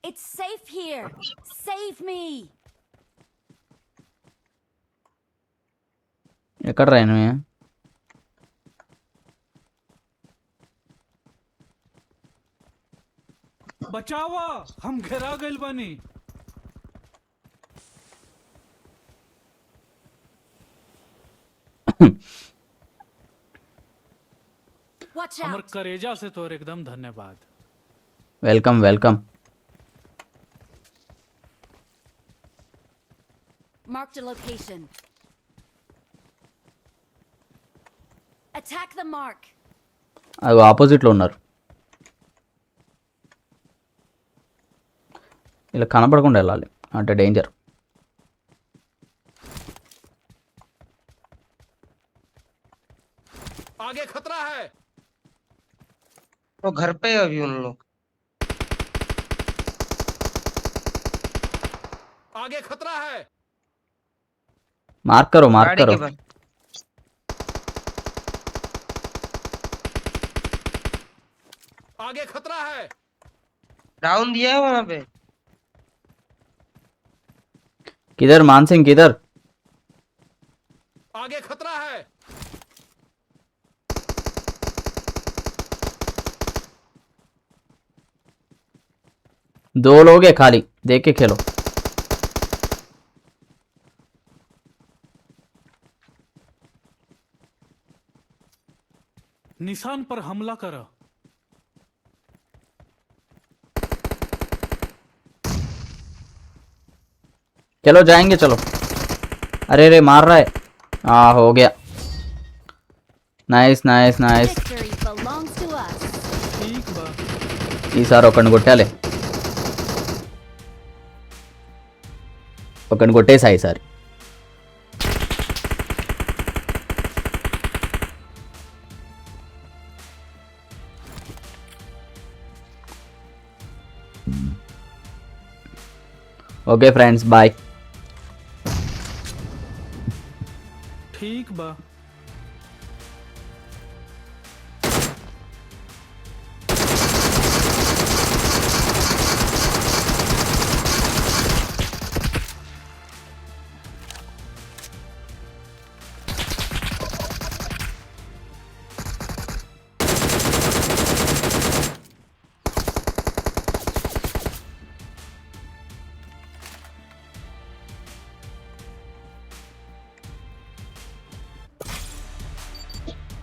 It's safe here. Save me! ఎక్కడ రా ఎనిమి? बचावा, हम घेरा गइल बानी. Watch हमर out! करेजा से तोर एकदम धन्यवाद. Welcome welcome. Marked a location. Attack the mark. అవి ఆపోజిట్లో ఉన్నారు. ఇలా కనపడకుండా వెళ్ళాలి అంటే డేంజర్. आगे खतरा है. वो घर पे है अभी उन लोग. आगे खतरा है. మార్క్ కరో మార్క్ गाड़ी కరో. के पास. आगे खतरा है. डाउन दिया है वहां पे. किधर मानसिंह किधर? आगे खतरा है. दो लोग है खाली, देख के खेलो. निशान पर हमला करा. चलो जाएंगे चलो. अरे रे मार रहा है. हाँ हो गया. Nice nice nice. Victory belongs to us. ठीक बा. ఈసారి ఒకడిని కొట్టాలి, ఒకడిని కొట్టేసా ఈసారి. Okay friends bye. ठीक बा.